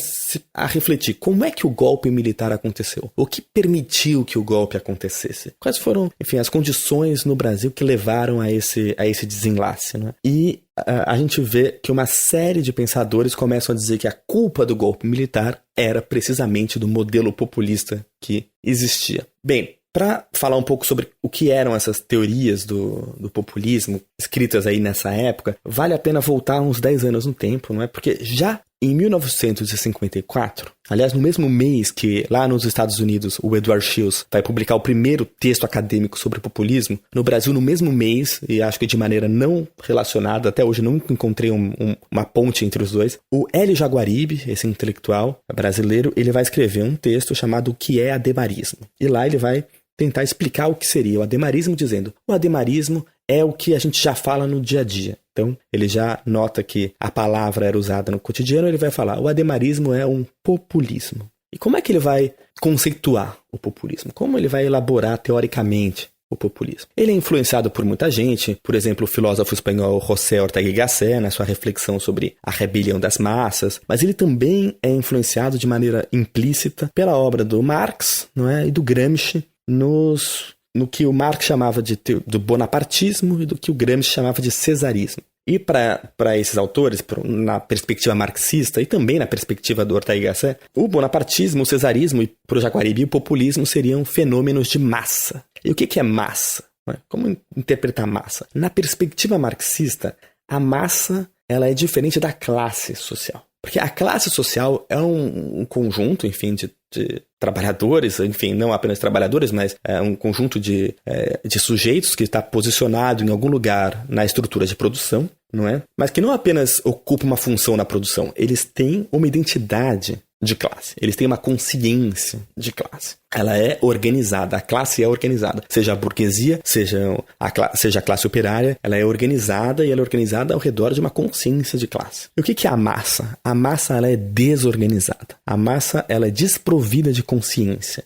a refletir como é que o golpe militar aconteceu, o que permitiu que o golpe acontecesse, quais foram, enfim, as condições no Brasil que levaram a esse desenlace, não é? E a gente vê que uma série de pensadores começam a dizer que a culpa do golpe militar era precisamente do modelo populista que existia. Bem, para falar um pouco sobre o que eram essas teorias do populismo escritas aí nessa época, vale a pena voltar uns 10 anos no tempo, não é? Porque já em 1954, aliás, no mesmo mês que lá nos Estados Unidos o Edward Shields vai publicar o primeiro texto acadêmico sobre populismo, no Brasil no mesmo mês, e acho que de maneira não relacionada, até hoje não encontrei uma ponte entre os dois, o Hélio Jaguaribe, esse intelectual brasileiro, ele vai escrever um texto chamado O que é Adhemarismo. E lá ele vai tentar explicar o que seria o adhemarismo, dizendo: o adhemarismo é o que a gente já fala no dia a dia. Então, ele já nota que a palavra era usada no cotidiano, ele vai falar: o adhemarismo é um populismo. E como é que ele vai conceituar o populismo? Como ele vai elaborar teoricamente o populismo? Ele é influenciado por muita gente, por exemplo, o filósofo espanhol José Ortega y Gasset, na sua reflexão sobre a rebelião das massas, mas ele também é influenciado de maneira implícita pela obra do Marx, não é? E do Gramsci, no que o Marx chamava do bonapartismo e do que o Gramsci chamava de cesarismo. E para esses autores, na perspectiva marxista e também na perspectiva do Ortega y Gasset, o bonapartismo, o cesarismo e para o Jaguaribe o populismo seriam fenômenos de massa. E o que é massa? Como interpretar massa? Na perspectiva marxista, a massa ela é diferente da classe social. Porque a classe social é um conjunto, enfim, de trabalhadores, enfim, não apenas trabalhadores, mas é um conjunto de sujeitos que está posicionado em algum lugar na estrutura de produção, não é? Mas que não apenas ocupa uma função na produção, eles têm uma identidade de classe, eles têm uma consciência de classe. Ela é organizada, a classe é organizada, seja a burguesia, seja a classe operária, ela é organizada e ela é organizada ao redor de uma consciência de classe. E o que é a massa? A massa ela é desorganizada, a massa ela é desprovida de consciência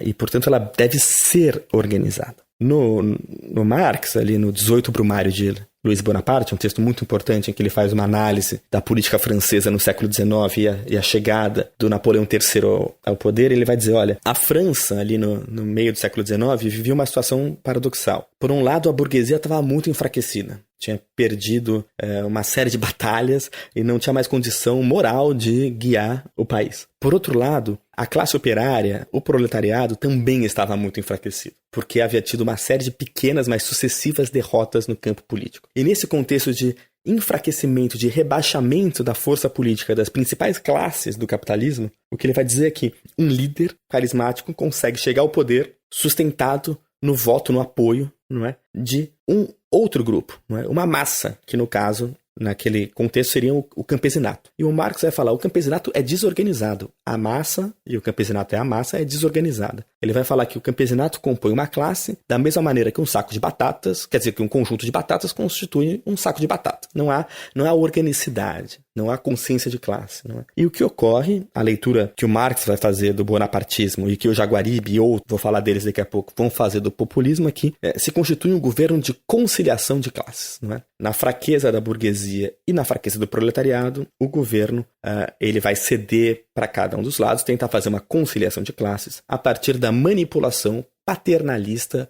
e, portanto, ela deve ser organizada. No Marx, ali no 18 Brumário de Luiz Bonaparte, um texto muito importante em que ele faz uma análise da política francesa no século XIX e a chegada do Napoleão III ao poder, ele vai dizer, olha, a França, ali no meio do século XIX, vivia uma situação paradoxal. Por um lado, a burguesia estava muito enfraquecida. Tinha perdido uma série de batalhas e não tinha mais condição moral de guiar o país. Por outro lado, a classe operária, o proletariado, também estava muito enfraquecido, porque havia tido uma série de pequenas, mas sucessivas derrotas no campo político. E nesse contexto de enfraquecimento, de rebaixamento da força política das principais classes do capitalismo, o que ele vai dizer é que um líder carismático consegue chegar ao poder sustentado no voto, no apoio, não é, de um outro grupo, não é? Uma massa, que no caso, naquele contexto, seria o campesinato. E o Marx vai falar, o campesinato é desorganizado. A massa, e o campesinato é a massa, é desorganizada. Ele vai falar que o campesinato compõe uma classe da mesma maneira que um saco de batatas, quer dizer, que um conjunto de batatas constitui um saco de batata. Não há organicidade, não há consciência de classe. Não é? E o que ocorre, a leitura que o Marx vai fazer do bonapartismo e que o Jaguaribe, ou vou falar deles daqui a pouco, vão fazer do populismo aqui, se constitui um governo de conciliação de classes. Não é? na fraqueza da burguesia e na fraqueza do proletariado, o governo ele vai ceder para cada um dos lados, tentar fazer uma conciliação de classes a partir da manipulação paternalista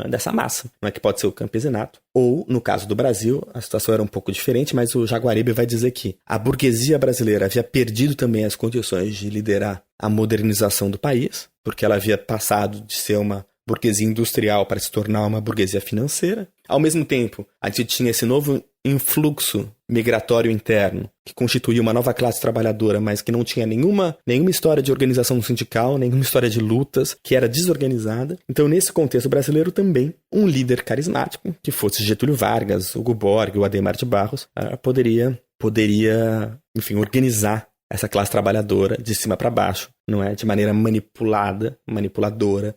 dessa massa, não é, que pode ser o campesinato. Ou, no caso do Brasil, a situação era um pouco diferente, mas o Jaguaribe vai dizer que a burguesia brasileira havia perdido também as condições de liderar a modernização do país, porque ela havia passado de ser uma burguesia industrial para se tornar uma burguesia financeira. Ao mesmo tempo, a gente tinha esse novo influxo migratório interno, que constituía uma nova classe trabalhadora, mas que não tinha nenhuma história de organização sindical, nenhuma história de lutas, que era desorganizada. Então, nesse contexto brasileiro também, um líder carismático, que fosse Getúlio Vargas, Hugo Borg ou Adhemar de Barros, poderia, enfim, organizar essa classe trabalhadora de cima para baixo, não é? De maneira manipuladora,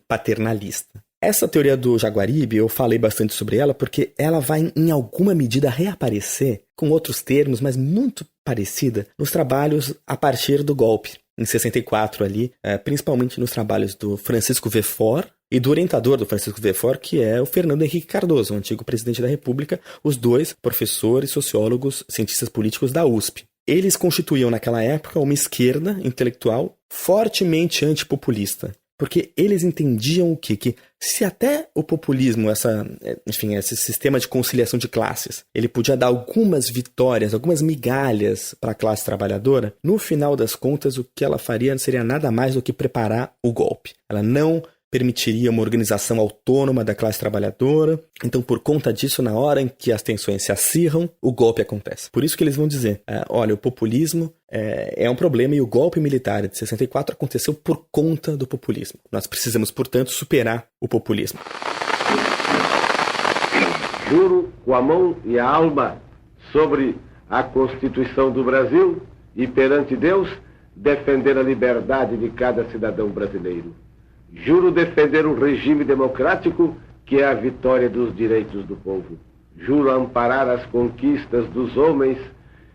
paternalista. Essa teoria do Jaguaribe, eu falei bastante sobre ela porque ela vai, em alguma medida, reaparecer com outros termos, mas muito parecida, nos trabalhos a partir do golpe, em 64 ali, principalmente nos trabalhos do Francisco Verfort e do orientador do Francisco Verfort, que é o Fernando Henrique Cardoso, o antigo presidente da República, os dois professores, sociólogos, cientistas políticos da USP. Eles constituíam naquela época uma esquerda intelectual fortemente antipopulista. Porque eles entendiam o quê? Que se até o populismo, esse sistema de conciliação de classes, ele podia dar algumas vitórias, algumas migalhas para a classe trabalhadora, no final das contas o que ela faria seria nada mais do que preparar o golpe. Ela não permitiria uma organização autônoma da classe trabalhadora. Então, por conta disso, na hora em que as tensões se acirram, o golpe acontece. Por isso que eles vão dizer, olha, o populismo é um problema e o golpe militar de 64 aconteceu por conta do populismo. Nós precisamos, portanto, superar o populismo. Juro com a mão e a alma sobre a Constituição do Brasil e perante Deus defender a liberdade de cada cidadão brasileiro. Juro defender um regime democrático que é a vitória dos direitos do povo. Juro amparar as conquistas dos homens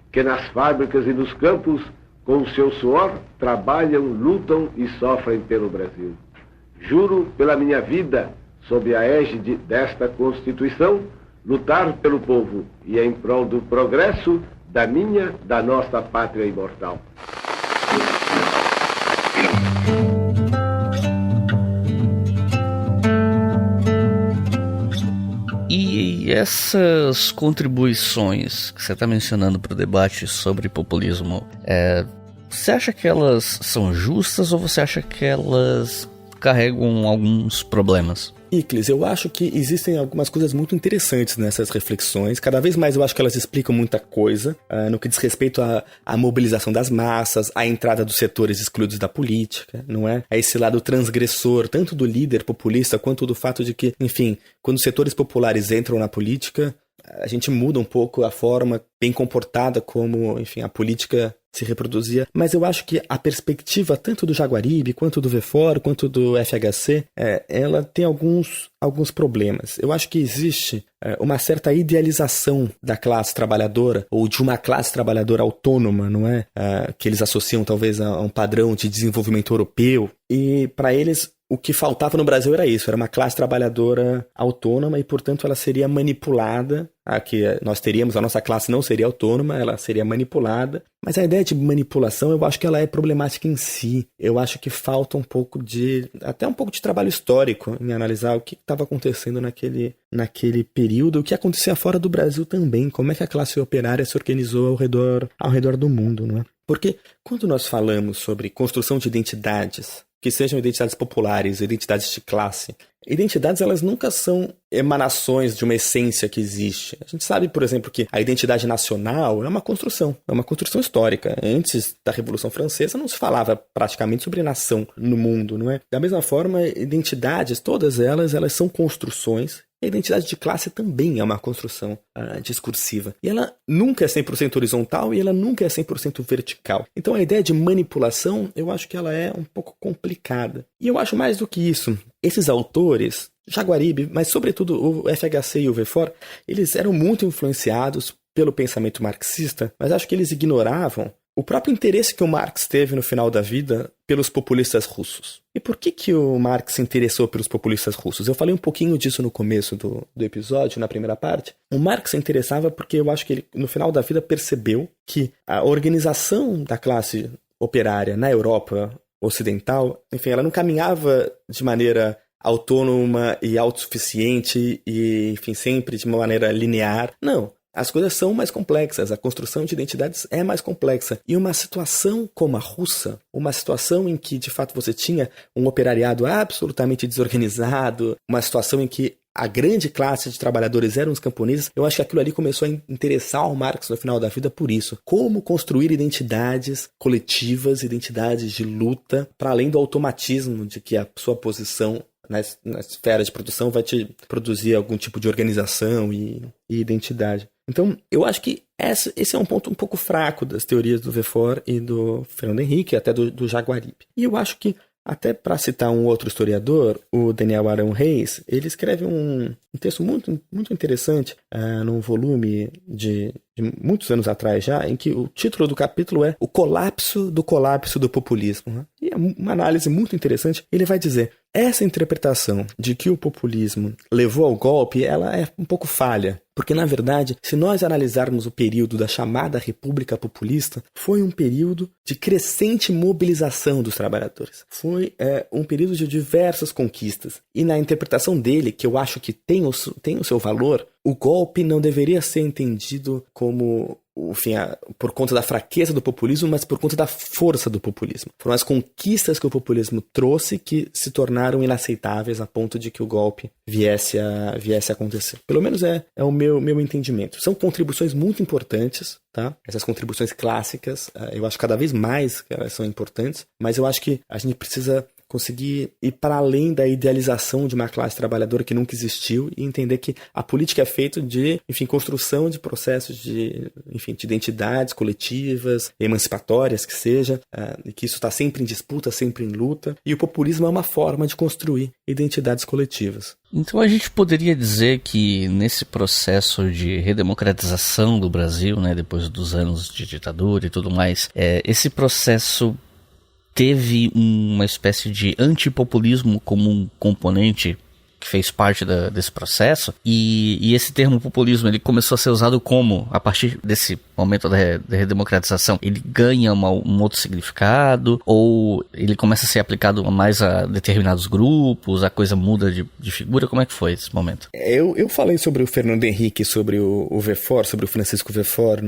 que nas fábricas e nos campos, com o seu suor, trabalham, lutam e sofrem pelo Brasil. Juro pela minha vida, sob a égide desta Constituição, lutar pelo povo e em prol do progresso da nossa pátria imortal. E essas contribuições que você está mencionando para o debate sobre populismo, você acha que elas são justas ou você acha que elas carregam alguns problemas? Iclis, eu acho que existem algumas coisas muito interessantes nessas reflexões. Cada vez mais eu acho que elas explicam muita coisa no que diz respeito à mobilização das massas, à entrada dos setores excluídos da política, não é? A esse lado transgressor, tanto do líder populista quanto do fato de que, enfim, quando setores populares entram na política, a gente muda um pouco a forma bem comportada como, enfim, a política se reproduzia. Mas eu acho que a perspectiva tanto do Jaguaribe, quanto do Verfort, quanto do FHC, ela tem alguns problemas. Eu acho que existe uma certa idealização da classe trabalhadora, ou de uma classe trabalhadora autônoma, não é? Que eles associam talvez a um padrão de desenvolvimento europeu. E para eles, o que faltava no Brasil era isso, era uma classe trabalhadora autônoma e, portanto, ela seria manipulada. Que nós teríamos, a nossa classe não seria autônoma, ela seria manipulada. Mas a ideia de manipulação, eu acho que ela é problemática em si. Eu acho que falta até um pouco de trabalho histórico em analisar o que estava acontecendo naquele período, o que acontecia fora do Brasil também, como é que a classe operária se organizou ao redor do mundo, não é? Porque quando nós falamos sobre construção de identidades, que sejam identidades populares, identidades de classe, identidades elas nunca são emanações de uma essência que existe. A gente sabe, por exemplo, que a identidade nacional é uma construção histórica. Antes da Revolução Francesa não se falava praticamente sobre nação no mundo, não é? Da mesma forma, identidades, todas elas são construções. A identidade de classe também é uma construção discursiva. E ela nunca é 100% horizontal e ela nunca é 100% vertical. Então a ideia de manipulação, eu acho que ela é um pouco complicada. E eu acho mais do que isso. Esses autores, Jaguaribe, mas sobretudo o FHC e o Verfort, eles eram muito influenciados pelo pensamento marxista, mas acho que eles ignoravam o próprio interesse que o Marx teve no final da vida pelos populistas russos. E por que o Marx se interessou pelos populistas russos? Eu falei um pouquinho disso no começo do episódio, na primeira parte. O Marx se interessava porque eu acho que ele, no final da vida, percebeu que a organização da classe operária na Europa ocidental, enfim, ela não caminhava de maneira autônoma e autossuficiente e, enfim, sempre de uma maneira linear. Não. As coisas são mais complexas, a construção de identidades é mais complexa. E uma situação como a russa, uma situação em que, de fato, você tinha um operariado absolutamente desorganizado, uma situação em que a grande classe de trabalhadores eram os camponeses, eu acho que aquilo ali começou a interessar ao Marx no final da vida por isso. Como construir identidades coletivas, identidades de luta, para além do automatismo de que a sua posição na esfera de produção vai te produzir algum tipo de organização e identidade. Então, eu acho que esse é um ponto um pouco fraco das teorias do Verfort e do Fernando Henrique, até do Jaguaribe. E eu acho que, até para citar um outro historiador, o Daniel Arão Reis, ele escreve um texto muito, muito interessante num volume de muitos anos atrás já, em que o título do capítulo é O Colapso do Populismo. Né? E é uma análise muito interessante. Ele vai dizer, essa interpretação de que o populismo levou ao golpe, ela é um pouco falha. Porque, na verdade, se nós analisarmos o período da chamada República Populista, foi um período de crescente mobilização dos trabalhadores. Foi um período de diversas conquistas. E na interpretação dele, que eu acho que tem o seu valor, o golpe não deveria ser entendido como, enfim, por conta da fraqueza do populismo, mas por conta da força do populismo. Foram as conquistas que o populismo trouxe que se tornaram inaceitáveis a ponto de que o golpe viesse a acontecer. Pelo menos é o meu entendimento. São contribuições muito importantes, tá? Essas contribuições clássicas, eu acho cada vez mais que elas são importantes, mas eu acho que a gente precisa conseguir ir para além da idealização de uma classe trabalhadora que nunca existiu e entender que a política é feita de, enfim, construção de processos de identidades coletivas, emancipatórias que seja, e que isso está sempre em disputa, sempre em luta, e o populismo é uma forma de construir identidades coletivas. Então a gente poderia dizer que nesse processo de redemocratização do Brasil, né, depois dos anos de ditadura e tudo mais, esse processo teve uma espécie de antipopulismo como um componente que fez parte desse processo, e esse termo populismo ele começou a ser usado como, a partir desse momento da redemocratização, ele ganha um outro significado, ou ele começa a ser aplicado mais a determinados grupos, a coisa muda de figura? Como é que foi esse momento? Eu falei sobre o Fernando Henrique, sobre o Verfort, sobre o Francisco Verfort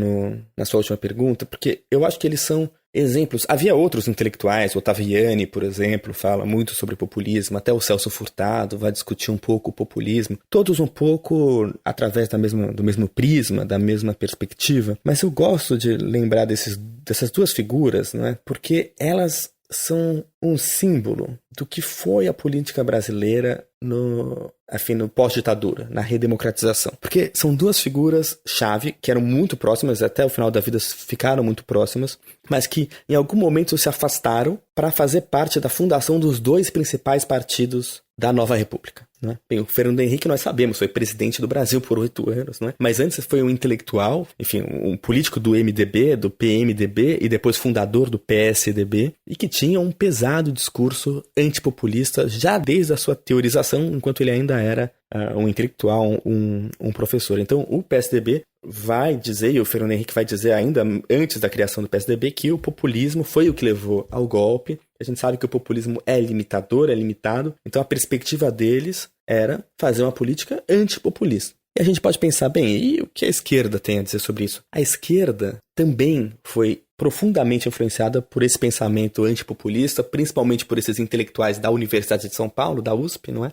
na sua última pergunta, porque eu acho que eles são exemplos. Havia outros intelectuais, o Ottaviani, por exemplo, fala muito sobre populismo, até o Celso Furtado vai discutir um pouco o populismo, todos um pouco através do mesmo prisma, da mesma perspectiva, mas eu gosto de lembrar dessas duas figuras, não é? Porque elas são um símbolo do que foi a política brasileira no pós-ditadura, na redemocratização. Porque são duas figuras-chave que eram muito próximas, até o final da vida ficaram muito próximas, mas que em algum momento se afastaram para fazer parte da fundação dos dois principais partidos da nova república. Né? Bem, o Fernando Henrique, nós sabemos, foi presidente do Brasil por 8 anos, né? Mas antes foi um intelectual, enfim, um político do MDB, do PMDB e depois fundador do PSDB, e que tinha um pesado discurso antipopulista já desde a sua teorização, enquanto ele ainda era um intelectual, um professor. Então o PSDB vai dizer, e o Fernando Henrique vai dizer ainda antes da criação do PSDB, que o populismo foi o que levou ao golpe. A gente sabe que o populismo é limitador, é limitado, então a perspectiva deles era fazer uma política antipopulista. E a gente pode pensar, bem, e o que a esquerda tem a dizer sobre isso? A esquerda também foi profundamente influenciada por esse pensamento antipopulista, principalmente por esses intelectuais da Universidade de São Paulo, da USP, não é?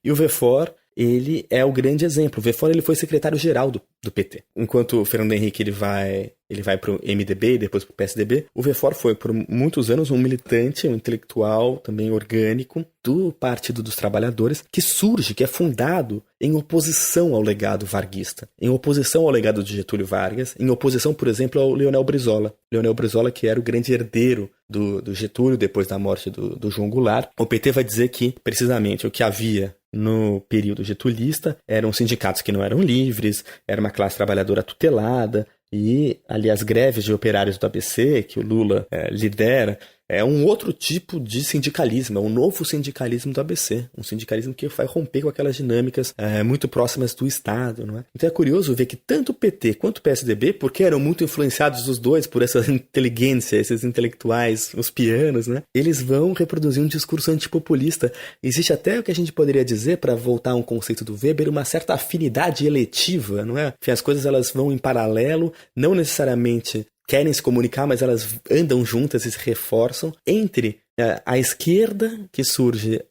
E o Verfort, ele é o grande exemplo. O Verfort, ele foi secretário-geral do PT. Enquanto o Fernando Henrique ele vai para o MDB e depois para o PSDB, o Verfort foi por muitos anos um militante, um intelectual também orgânico do Partido dos Trabalhadores, que surge, que é fundado em oposição ao legado varguista, em oposição ao legado de Getúlio Vargas, em oposição, por exemplo, ao Leonel Brizola. Leonel Brizola, que era o grande herdeiro do Getúlio depois da morte do João Goulart. O PT vai dizer que, precisamente, o que havia no período getulista eram sindicatos que não eram livres, era uma classe trabalhadora tutelada, E ali as greves de operários do ABC, que o Lula lidera, é um outro tipo de sindicalismo, é um novo sindicalismo do ABC, um sindicalismo que vai romper com aquelas dinâmicas muito próximas do Estado, não é? Então é curioso ver que tanto o PT quanto o PSDB, porque eram muito influenciados os dois por essa inteligência, esses intelectuais, os pianos, né? Eles vão reproduzir um discurso antipopulista. Existe até o que a gente poderia dizer, para voltar a um conceito do Weber, uma certa afinidade eletiva, não é? Enfim, as coisas elas vão em paralelo, não necessariamente querem se comunicar, mas elas andam juntas e se reforçam entre a esquerda, que surge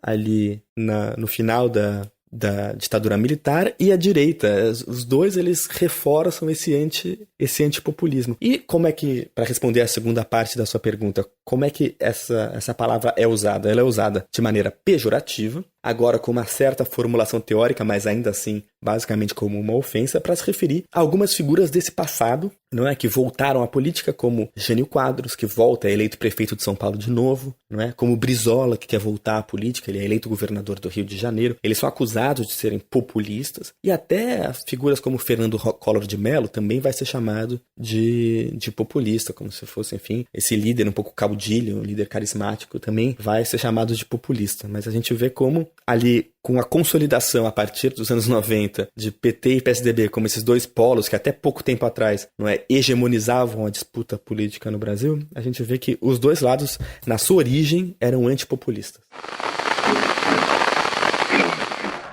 ali no final da ditadura militar, e a direita. Os dois, eles reforçam esse antipopulismo. E como é que, para responder a segunda parte da sua pergunta, como é que essa palavra é usada? Ela é usada de maneira pejorativa, agora com uma certa formulação teórica, mas ainda assim, basicamente como uma ofensa, para se referir a algumas figuras desse passado, não é, que voltaram à política, como Jânio Quadros, que volta, é eleito prefeito de São Paulo de novo, não é? Como Brizola, que quer voltar à política, ele é eleito governador do Rio de Janeiro. Eles são acusados de serem populistas, e até figuras como Fernando Collor de Mello também vai ser chamado de populista, como se fosse, enfim, esse líder um pouco caudilho, um líder carismático, também vai ser chamado de populista. Mas a gente vê como ali, com a consolidação a partir dos anos 90 de PT e PSDB como esses dois polos que até pouco tempo atrás, não é, hegemonizavam a disputa política no Brasil, a gente vê que os dois lados, na sua origem, eram antipopulistas.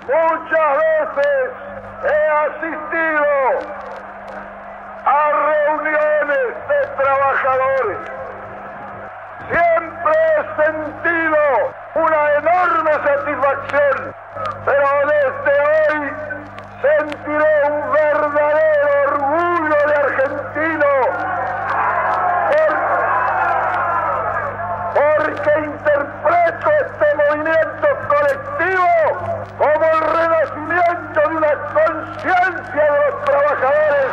Muchas veces he asistido a reuniones de trabajadores. Siempre he sentido una enorme satisfacción, pero desde hoy sentiré un verdadero orgullo de argentino, porque interpreto este movimiento colectivo como el renacimiento de una conciencia de los trabajadores.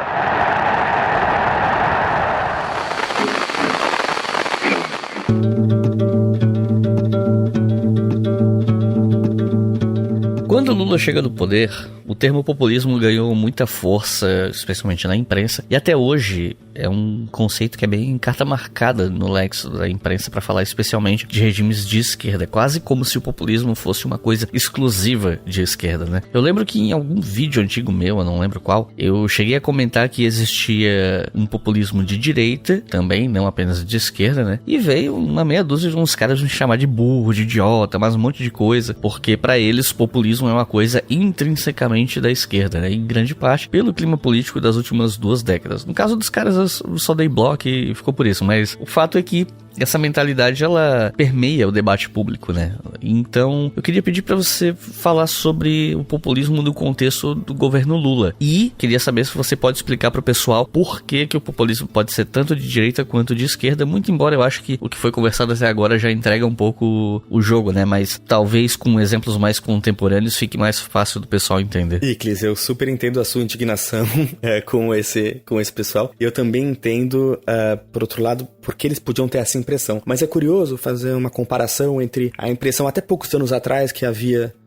Quando Lula chega no poder, o termo populismo ganhou muita força, especialmente na imprensa, e até hoje é um conceito que é bem carta marcada no lexo da imprensa para falar especialmente de regimes de esquerda, quase como se o populismo fosse uma coisa exclusiva de esquerda, né? Eu lembro que em algum vídeo antigo meu, eu não lembro qual, eu cheguei a comentar que existia um populismo de direita também, não apenas de esquerda, né? E veio uma meia dúzia de uns caras me chamar de burro, de idiota, mas um monte de coisa, porque para eles populismo é uma coisa intrinsecamente da esquerda, né? Em grande parte pelo clima político das últimas 2 décadas. No caso dos caras, eu só dei bloco e ficou por isso, mas o fato é que essa mentalidade, ela permeia o debate público, né? Então, eu queria pedir para você falar sobre o populismo no contexto do governo Lula. E queria saber se você pode explicar para o pessoal por que o populismo pode ser tanto de direita quanto de esquerda, muito embora eu acho que o que foi conversado até agora já entrega um pouco o jogo, né? Mas talvez com exemplos mais contemporâneos fique mais fácil do pessoal entender. Iclis, eu super entendo a sua indignação com esse pessoal. E eu também entendo, por outro lado, porque eles podiam ter essa impressão. Mas é curioso fazer uma comparação entre a impressão até poucos anos atrás que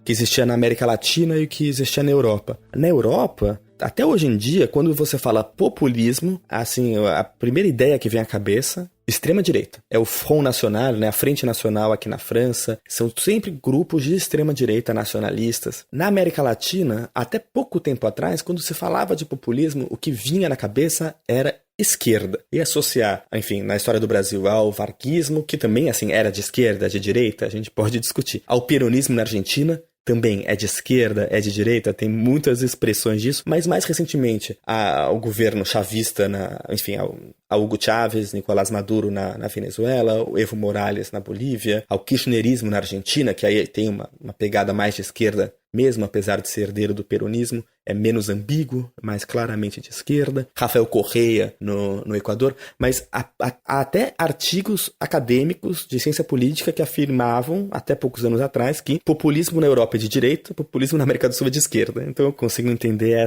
existia na América Latina e o que existia na Europa. Na Europa, até hoje em dia, quando você fala populismo, assim, a primeira ideia que vem à cabeça, extrema-direita. É o Front National, né? A Frente Nacional aqui na França. São sempre grupos de extrema-direita nacionalistas. Na América Latina, até pouco tempo atrás, quando se falava de populismo, o que vinha na cabeça era esquerda. E associar, enfim, na história do Brasil, ao varguismo, que também, assim, era de esquerda, de direita, a gente pode discutir. Ao peronismo na Argentina, também é de esquerda, é de direita, tem muitas expressões disso, mas mais recentemente ao governo chavista, enfim, ao Hugo Chávez, Nicolás Maduro na Venezuela, o Evo Morales na Bolívia, ao kirchnerismo na Argentina, que aí tem uma pegada mais de esquerda mesmo, apesar de ser herdeiro do peronismo, é menos ambíguo, mais claramente de esquerda. Rafael Correa no Equador, mas há até artigos acadêmicos de ciência política que afirmavam, até poucos anos atrás, que populismo na Europa é de direita, populismo na América do Sul é de esquerda. Então eu consigo entender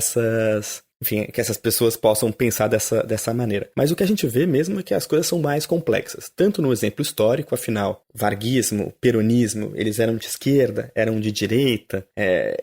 enfim, que essas pessoas possam pensar dessa maneira. Mas o que a gente vê mesmo é que as coisas são mais complexas. Tanto no exemplo histórico, afinal, varguismo, peronismo, eles eram de esquerda, eram de direita.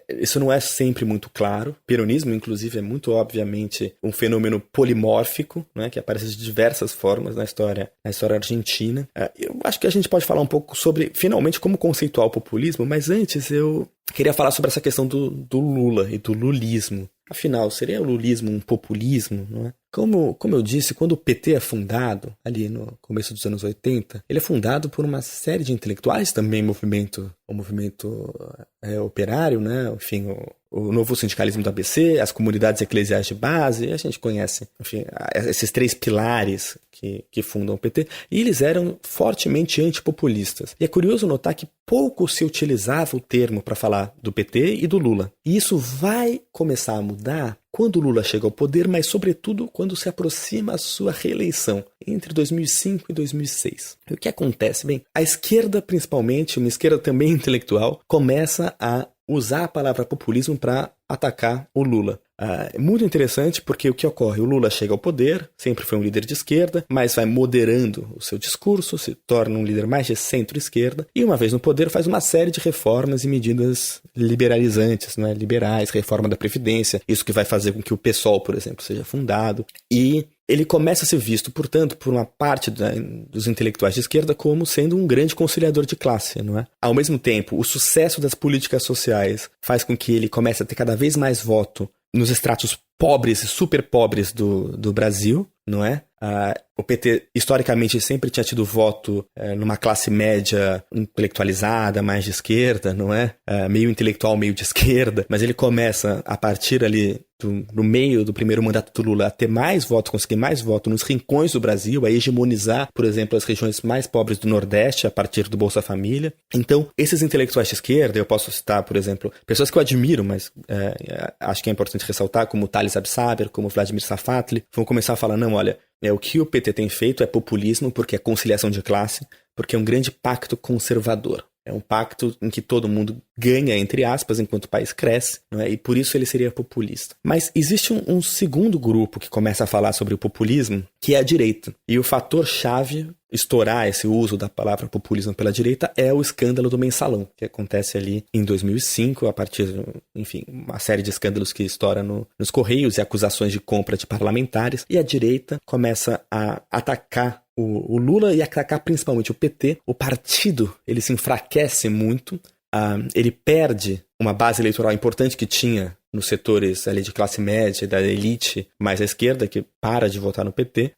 Isso não é sempre muito claro. Peronismo, inclusive, é muito obviamente um fenômeno polimórfico, né, que aparece de diversas formas na história argentina. Eu acho que a gente pode falar um pouco sobre, finalmente, como conceituar o populismo, mas antes eu queria falar sobre essa questão do Lula e do lulismo. Afinal, seria o lulismo um populismo, não é? Como eu disse, quando o PT é fundado, ali no começo dos anos 80, ele é fundado por uma série de intelectuais, também o movimento operário, né? Enfim, o novo sindicalismo do ABC, as comunidades eclesiais de base, a gente conhece, enfim, esses 3 pilares que fundam o PT, e eles eram fortemente antipopulistas. E é curioso notar que pouco se utilizava o termo para falar do PT e do Lula. E isso vai começar a mudar quando o Lula chega ao poder, mas sobretudo quando se aproxima a sua reeleição, entre 2005 e 2006. E o que acontece? Bem, a esquerda, principalmente, uma esquerda também intelectual, começa a usar a palavra populismo para atacar o Lula. É muito interessante porque o que ocorre? O Lula chega ao poder, sempre foi um líder de esquerda, mas vai moderando o seu discurso, se torna um líder mais de centro-esquerda, e uma vez no poder faz uma série de reformas e medidas liberalizantes, né? Liberais, reforma da Previdência, isso que vai fazer com que o PSOL, por exemplo, seja fundado, e ele começa a ser visto, portanto, por uma parte dos intelectuais de esquerda como sendo um grande conciliador de classe, não é? Ao mesmo tempo, o sucesso das políticas sociais faz com que ele comece a ter cada vez mais voto nos estratos pobres e super pobres do Brasil, não é? O PT, historicamente, sempre tinha tido voto numa classe média intelectualizada, mais de esquerda, não é? Meio intelectual, meio de esquerda, mas ele começa, a partir ali no meio do primeiro mandato do Lula, a ter mais voto, conseguir mais voto nos rincões do Brasil, a hegemonizar, por exemplo, as regiões mais pobres do Nordeste, a partir do Bolsa Família. Então, esses intelectuais de esquerda, eu posso citar, por exemplo, pessoas que eu admiro, mas acho que é importante ressaltar, como Thales Absaber, como Vladimir Safatli, vão começar a falar, não, olha, o que o PT tem feito é populismo, porque é conciliação de classe, porque é um grande pacto conservador. É um pacto em que todo mundo ganha, entre aspas, enquanto o país cresce, não é? E por isso ele seria populista. Mas existe um segundo grupo que começa a falar sobre o populismo, que é a direita. E o fator-chave estourar esse uso da palavra populismo pela direita é o escândalo do Mensalão, que acontece ali em 2005, a partir, enfim, uma série de escândalos que estoura nos Correios e acusações de compra de parlamentares, e a direita começa a atacar o Lula e atacar principalmente o PT. O partido, ele se enfraquece muito, ele perde uma base eleitoral importante que tinha nos setores ali de classe média, da elite mais à esquerda, que para de votar no PT.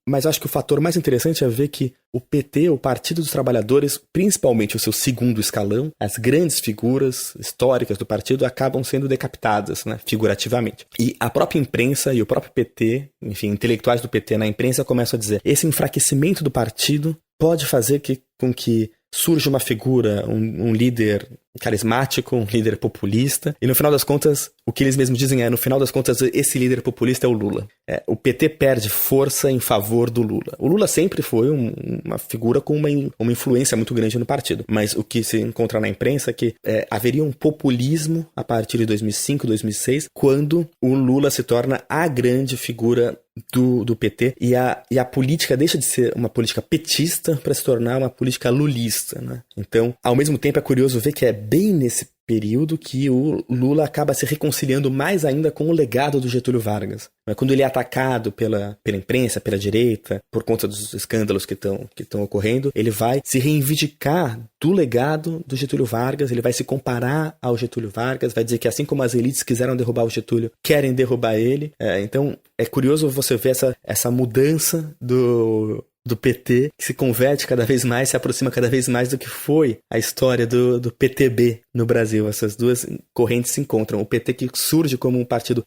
Mas acho que o fator mais interessante é ver que o PT, o Partido dos Trabalhadores, principalmente o seu segundo escalão, as grandes figuras históricas do partido acabam sendo decapitadas, né, figurativamente. E a própria imprensa e o próprio PT, enfim, intelectuais do PT na imprensa começam a dizer: esse enfraquecimento do partido pode fazer com que surja uma figura, um líder carismático, um líder populista, e no final das contas, o que eles mesmos dizem no final das contas, esse líder populista é o Lula. O PT perde força em favor do Lula. O Lula sempre foi uma figura com uma influência muito grande no partido, mas o que se encontra na imprensa é que haveria um populismo a partir de 2005, 2006, quando o Lula se torna a grande figura do PT, e a política deixa de ser uma política petista para se tornar uma política lulista, né? Então, ao mesmo tempo, é curioso ver que é bem nesse período que o Lula acaba se reconciliando mais ainda com o legado do Getúlio Vargas. Quando ele é atacado pela imprensa, pela direita, por conta dos escândalos que estão ocorrendo, ele vai se reivindicar do legado do Getúlio Vargas, ele vai se comparar ao Getúlio Vargas, vai dizer que assim como as elites quiseram derrubar o Getúlio, querem derrubar ele. Então, é curioso você ver essa mudança do PT, que se converte cada vez mais, se aproxima cada vez mais do que foi a história do PTB no Brasil. Essas duas correntes se encontram. O PT, que surge como um partido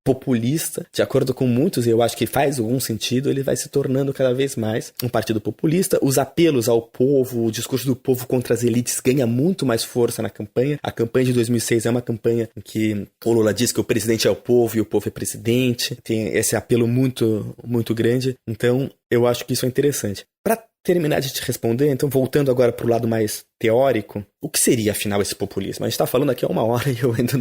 populista, de acordo com muitos, e eu acho que faz algum sentido, ele vai se tornando cada vez mais um partido populista. Os apelos ao povo, o discurso do povo contra as elites ganha muito mais força na campanha. A campanha de 2006 é uma campanha em que o Lula diz que o presidente é o povo e o povo é presidente. Tem esse apelo muito, muito grande. Então, eu acho que isso é interessante. Para terminar de te responder, então voltando agora para o lado mais teórico, o que seria afinal esse populismo? A gente está falando aqui há 1 hora e eu ainda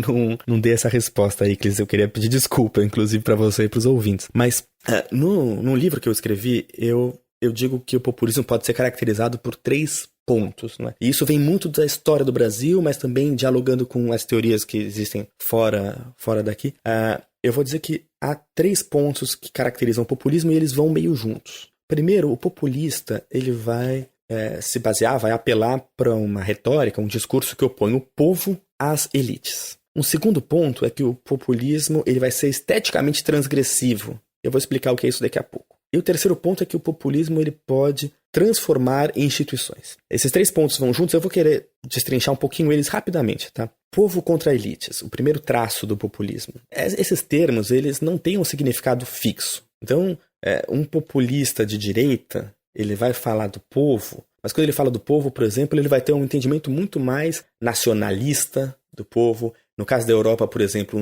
não dei essa resposta aí, Clis. Eu queria pedir desculpa, inclusive, para você e para os ouvintes. Mas no livro que eu escrevi, eu digo que o populismo pode ser caracterizado por 3 pontos, né? E isso vem muito da história do Brasil, mas também dialogando com as teorias que existem fora daqui. Eu vou dizer que há 3 pontos que caracterizam o populismo e eles vão meio juntos. Primeiro, o populista ele vai se basear, vai apelar para uma retórica, um discurso que opõe o povo às elites. Um segundo ponto é que o populismo ele vai ser esteticamente transgressivo. Eu vou explicar o que é isso daqui a pouco. E o terceiro ponto é que o populismo ele pode transformar instituições. Esses 3 pontos vão juntos, eu vou querer destrinchar um pouquinho eles rapidamente, tá? Povo contra elites, o primeiro traço do populismo. Esses termos, eles não têm um significado fixo. Então, um populista de direita, ele vai falar do povo, mas quando ele fala do povo, por exemplo, ele vai ter um entendimento muito mais nacionalista do povo. No caso da Europa, por exemplo,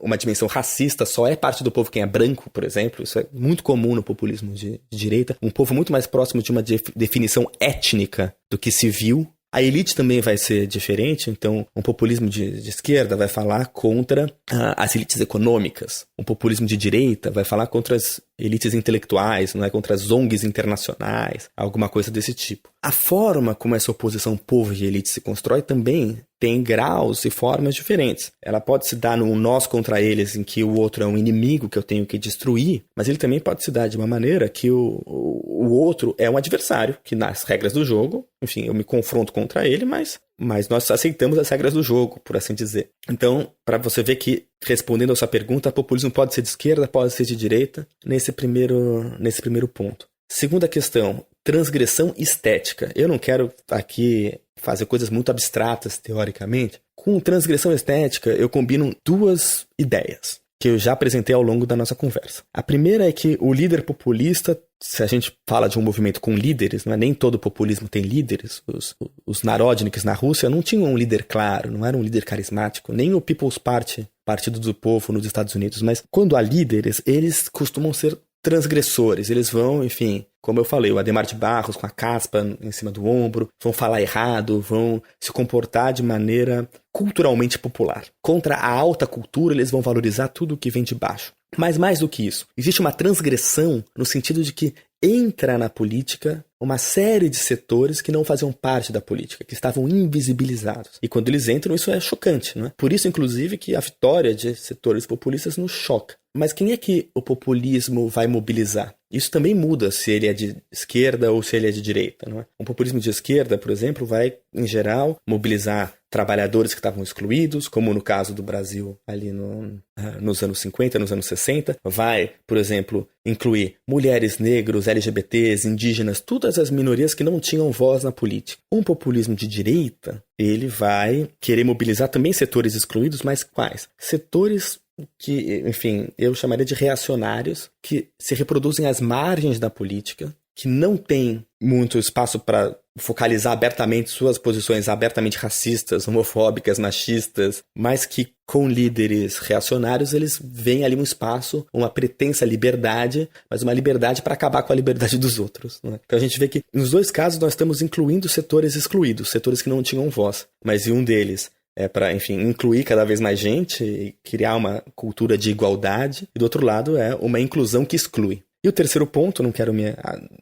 uma dimensão racista, só é parte do povo quem é branco, por exemplo. Isso é muito comum no populismo de direita. Um povo muito mais próximo de uma definição étnica do que civil. A elite também vai ser diferente, então um populismo de esquerda vai falar contra as elites econômicas. Um populismo de direita vai falar contra as elites intelectuais, não é? Contra as ONGs internacionais, alguma coisa desse tipo. A forma como essa oposição povo e elite se constrói também tem graus e formas diferentes. Ela pode se dar num nós contra eles, em que o outro é um inimigo que eu tenho que destruir, mas ele também pode se dar de uma maneira que o outro é um adversário, que nas regras do jogo, enfim, eu me confronto contra ele, mas nós aceitamos as regras do jogo, por assim dizer. Então, para você ver que, respondendo a sua pergunta, populismo pode ser de esquerda, pode ser de direita, nesse primeiro ponto. Segunda questão, transgressão estética. Eu não quero aqui fazer coisas muito abstratas, teoricamente. Com transgressão estética, eu combino 2 ideias que eu já apresentei ao longo da nossa conversa. A primeira é que o líder populista, se a gente fala de um movimento com líderes, não é? Nem todo populismo tem líderes. Os Narodniks na Rússia não tinham um líder claro, não era um líder carismático, nem o People's Party, Partido do Povo nos Estados Unidos. Mas quando há líderes, eles costumam ser transgressores. Eles vão, enfim, como eu falei, o Adhemar de Barros com a caspa em cima do ombro, vão falar errado, vão se comportar de maneira culturalmente popular. Contra a alta cultura, eles vão valorizar tudo o que vem de baixo. Mas mais do que isso, existe uma transgressão no sentido de que entra na política uma série de setores que não faziam parte da política, que estavam invisibilizados. E quando eles entram, isso é chocante, não é? Por isso, inclusive, que a vitória de setores populistas nos choca. Mas quem é que o populismo vai mobilizar? Isso também muda se ele é de esquerda ou se ele é de direita, não é? Um populismo de esquerda, por exemplo, vai, em geral, mobilizar trabalhadores que estavam excluídos, como no caso do Brasil ali nos anos 50, nos anos 60. Vai, por exemplo, incluir mulheres, negros, LGBTs, indígenas, todas as minorias que não tinham voz na política. Um populismo de direita, ele vai querer mobilizar também setores excluídos, mas quais? Setores que, enfim, eu chamaria de reacionários, que se reproduzem às margens da política, que não têm muito espaço para focalizar abertamente suas posições abertamente racistas, homofóbicas, machistas, mas que com líderes reacionários eles veem ali um espaço, uma pretensa liberdade, mas uma liberdade para acabar com a liberdade dos outros, né? Então a gente vê que nos 2 casos nós estamos incluindo setores excluídos, setores que não tinham voz, mas em um deles é para, enfim, incluir cada vez mais gente e criar uma cultura de igualdade, e do outro lado é uma inclusão que exclui. E o terceiro ponto, não quero me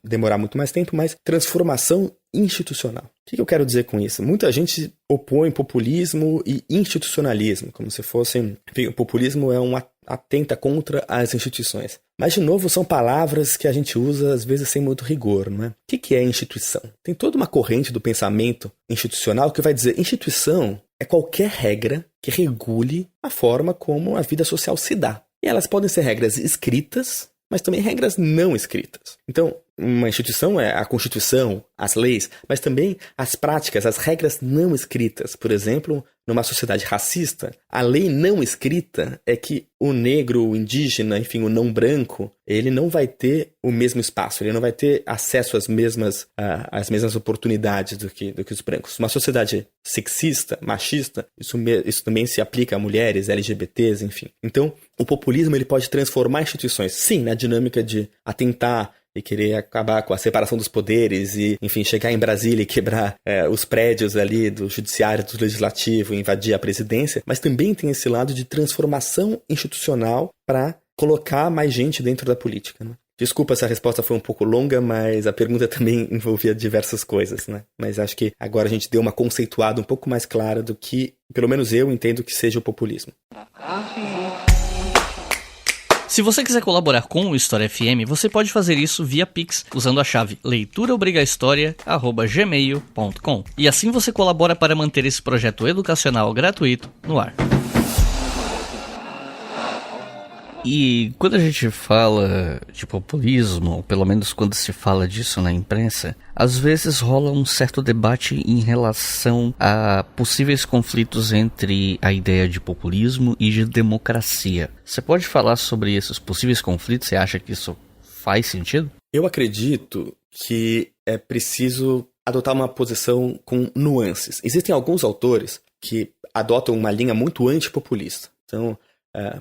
demorar muito mais tempo, mas transformação institucional. O que eu quero dizer com isso? Muita gente opõe populismo e institucionalismo, como se fosse... Enfim, o populismo é atenta contra as instituições. Mas, de novo, são palavras que a gente usa, às vezes, sem muito rigor, não é? O que é instituição? Tem toda uma corrente do pensamento institucional que vai dizer instituição é qualquer regra que regule a forma como a vida social se dá. E elas podem ser regras escritas, mas também regras não escritas. Então, uma instituição é a Constituição, as leis, mas também as práticas, as regras não escritas. Por exemplo, numa sociedade racista, a lei não escrita é que o negro, o indígena, enfim, o não branco, ele não vai ter o mesmo espaço, ele não vai ter acesso às mesmas oportunidades do que os brancos. Uma sociedade sexista, machista, isso também se aplica a mulheres, LGBTs, enfim. Então, o populismo ele pode transformar instituições, sim, na dinâmica de atentar e querer acabar com a separação dos poderes e, enfim, chegar em Brasília e quebrar os prédios ali do judiciário, do legislativo, invadir a presidência, mas também tem esse lado de transformação institucional para colocar mais gente dentro da política, né? Desculpa se a resposta foi um pouco longa, mas a pergunta também envolvia diversas coisas, né? Mas acho que agora a gente deu uma conceituada um pouco mais clara do que, pelo menos eu entendo que seja o populismo. Se você quiser colaborar com o História FM, você pode fazer isso via Pix, usando a chave leituraobrigahistoria@gmail.com. E assim você colabora para manter esse projeto educacional gratuito no ar. E quando a gente fala de populismo, ou pelo menos quando se fala disso na imprensa, às vezes rola um certo debate em relação a possíveis conflitos entre a ideia de populismo e de democracia. Você pode falar sobre esses possíveis conflitos? Você acha que isso faz sentido? Eu acredito que é preciso adotar uma posição com nuances. Existem alguns autores que adotam uma linha muito antipopulista. Então,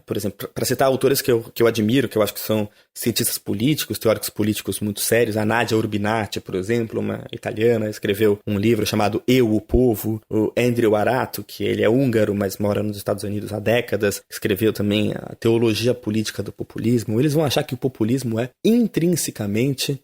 por exemplo, para citar autores que eu admiro, que eu acho que são cientistas políticos, teóricos políticos muito sérios, a Nadia Urbinati, por exemplo, uma italiana, escreveu um livro chamado Eu, o Povo. O Andrew Arato, que ele é húngaro, mas mora nos Estados Unidos há décadas, escreveu também a Teologia Política do Populismo. Eles vão achar que o populismo é intrinsecamente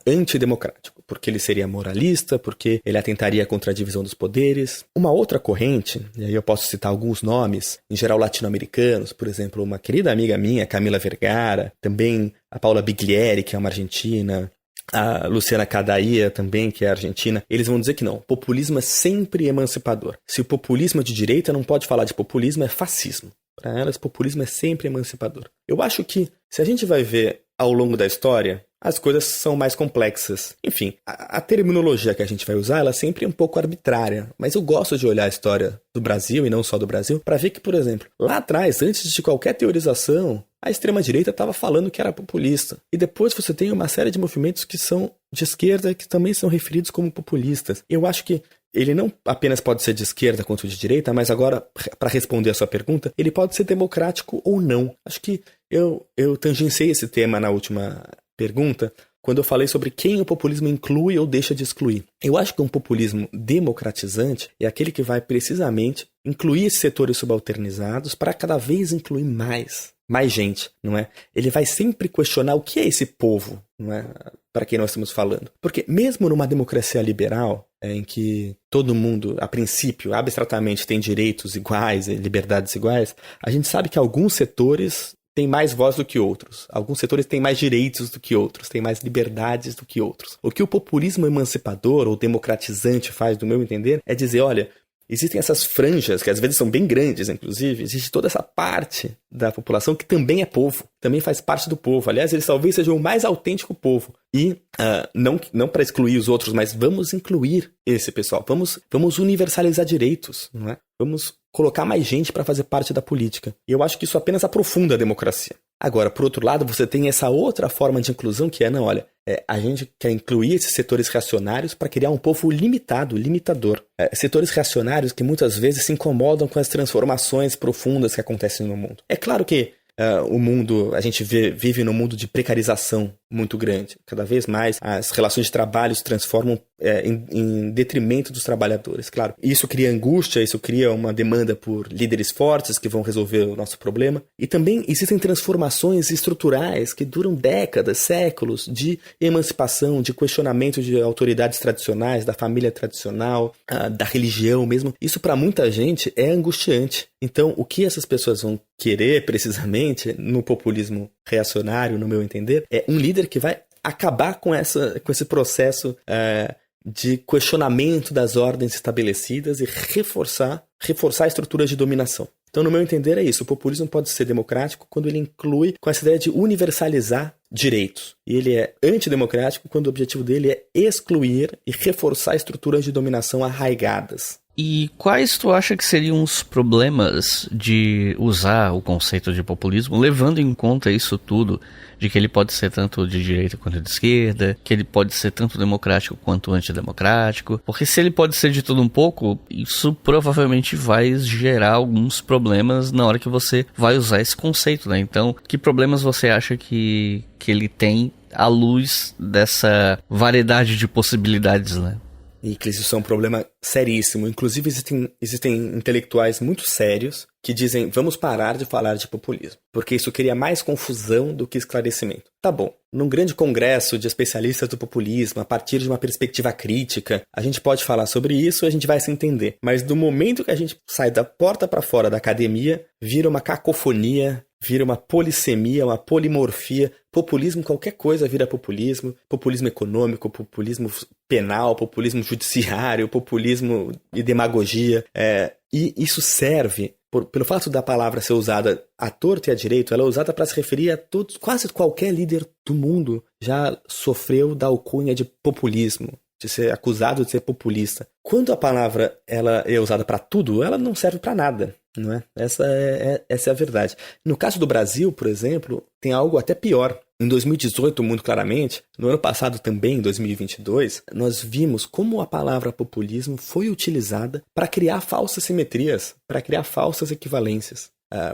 antidemocrático, porque ele seria moralista, porque ele atentaria contra a divisão dos poderes. Uma outra corrente, e aí eu posso citar alguns nomes, em geral latino-americanos, por exemplo, uma querida amiga minha, Camila Vergara, também a Paula Biglieri, que é uma argentina, a Luciana Cadaia também, que é argentina, eles vão dizer que não, populismo é sempre emancipador. Se o populismo é de direita, não pode falar de populismo, é fascismo. Para elas, populismo é sempre emancipador. Eu acho que, se a gente vai ver ao longo da história, as coisas são mais complexas. Enfim, a terminologia que a gente vai usar, ela é sempre um pouco arbitrária. Mas eu gosto de olhar a história do Brasil, e não só do Brasil, para ver que, por exemplo, lá atrás, antes de qualquer teorização, a extrema-direita estava falando que era populista. E depois você tem uma série de movimentos que são de esquerda, que também são referidos como populistas. Eu acho que ele não apenas pode ser de esquerda quanto de direita, mas agora, para responder a sua pergunta, ele pode ser democrático ou não. Acho que eu tangenciei esse tema na última pergunta, quando eu falei sobre quem o populismo inclui ou deixa de excluir. Eu acho que um populismo democratizante é aquele que vai precisamente incluir esses setores subalternizados para cada vez incluir mais gente, não é? Ele vai sempre questionar o que é esse povo, não é? Para quem nós estamos falando. Porque mesmo numa democracia liberal, em que todo mundo, a princípio, abstratamente tem direitos iguais e liberdades iguais, a gente sabe que alguns setores têm mais voz do que outros. Alguns setores têm mais direitos do que outros, têm mais liberdades do que outros. O que o populismo emancipador ou democratizante faz, do meu entender, é dizer, olha, existem essas franjas, que às vezes são bem grandes, inclusive, existe toda essa parte da população que também é povo, também faz parte do povo. Aliás, eles talvez sejam o mais autêntico povo. E não para excluir os outros, mas vamos incluir esse pessoal. Vamos universalizar direitos, não é? Vamos colocar mais gente para fazer parte da política. E eu acho que isso apenas aprofunda a democracia. Agora, por outro lado, você tem essa outra forma de inclusão que é, não, olha, a gente quer incluir esses setores reacionários para criar um povo limitador. Setores reacionários que muitas vezes se incomodam com as transformações profundas que acontecem no mundo. É claro que o mundo, a gente vive num mundo de precarização muito grande. Cada vez mais as relações de trabalho se transformam em detrimento dos trabalhadores. Claro, isso cria angústia, isso cria uma demanda por líderes fortes que vão resolver o nosso problema. E também existem transformações estruturais que duram décadas, séculos de emancipação, de questionamento de autoridades tradicionais, da família tradicional, da religião mesmo. Isso para muita gente é angustiante. Então, o que essas pessoas vão querer precisamente no populismo reacionário, no meu entender, é um líder que vai acabar com esse processo de questionamento das ordens estabelecidas e reforçar estruturas de dominação. Então, no meu entender, é isso. O populismo pode ser democrático quando ele inclui com essa ideia de universalizar direitos. E ele é antidemocrático quando o objetivo dele é excluir e reforçar estruturas de dominação arraigadas. E quais tu acha que seriam os problemas de usar o conceito de populismo, levando em conta isso tudo, de que ele pode ser tanto de direita quanto de esquerda, que ele pode ser tanto democrático quanto antidemocrático? Porque se ele pode ser de tudo um pouco, isso provavelmente vai gerar alguns problemas na hora que você vai usar esse conceito, né? Então, que problemas você acha que ele tem à luz dessa variedade de possibilidades, né? E que isso é um problema seríssimo. Inclusive, existem intelectuais muito sérios que dizem, vamos parar de falar de populismo, porque isso cria mais confusão do que esclarecimento. Tá bom, num grande congresso de especialistas do populismo, a partir de uma perspectiva crítica, a gente pode falar sobre isso e a gente vai se entender. Mas do momento que a gente sai da porta para fora da academia, vira uma cacofonia, vira uma polissemia, uma polimorfia. Populismo, qualquer coisa vira populismo. Populismo econômico, populismo penal, populismo judiciário, populismo e demagogia. E isso serve, pelo fato da palavra ser usada à torto e à direito, ela é usada para se referir a todos, quase qualquer líder do mundo já sofreu da alcunha de populismo, de ser acusado de ser populista. Quando a palavra ela é usada para tudo, ela não serve para nada, não é? Essa é a verdade. No caso do Brasil, por exemplo, tem algo até pior. Em 2018, muito claramente, no ano passado também, em 2022, nós vimos como a palavra populismo foi utilizada para criar falsas simetrias, para criar falsas equivalências.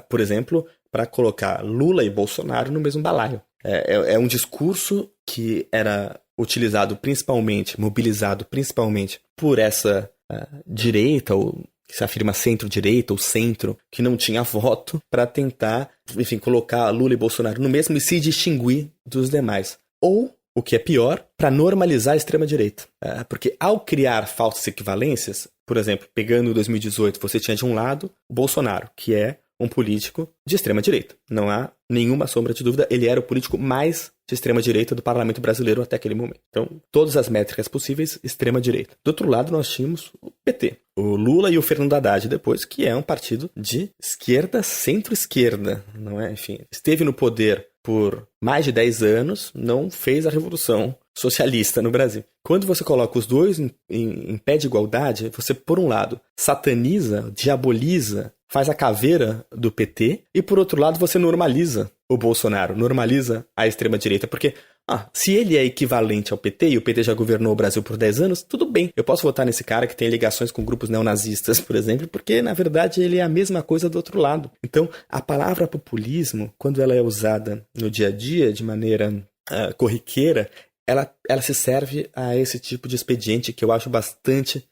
Por exemplo, para colocar Lula e Bolsonaro no mesmo balaio. É um discurso que era utilizado principalmente, mobilizado principalmente por essa direita, ou que se afirma centro-direita ou centro, que não tinha voto, para tentar, enfim, colocar Lula e Bolsonaro no mesmo e se distinguir dos demais. Ou, o que é pior, para normalizar a extrema-direita. Porque ao criar falsas equivalências, por exemplo, pegando 2018, você tinha de um lado o Bolsonaro, que é um político de extrema-direita. Não há nenhuma sombra de dúvida, ele era o político mais de extrema-direita do parlamento brasileiro até aquele momento. Então, todas as métricas possíveis, extrema-direita. Do outro lado, nós tínhamos o PT, o Lula e o Fernando Haddad depois, que é um partido de esquerda, centro-esquerda, não é? Enfim, esteve no poder por mais de 10 anos, não fez a revolução socialista no Brasil. Quando você coloca os dois em pé de igualdade, você, por um lado, sataniza, diaboliza, faz a caveira do PT, e por outro lado você normaliza o Bolsonaro, normaliza a extrema-direita, porque se ele é equivalente ao PT, e o PT já governou o Brasil por 10 anos, tudo bem, eu posso votar nesse cara que tem ligações com grupos neonazistas, por exemplo, porque na verdade ele é a mesma coisa do outro lado. Então, a palavra populismo, quando ela é usada no dia a dia, de maneira corriqueira, ela se serve a esse tipo de expediente que eu acho bastante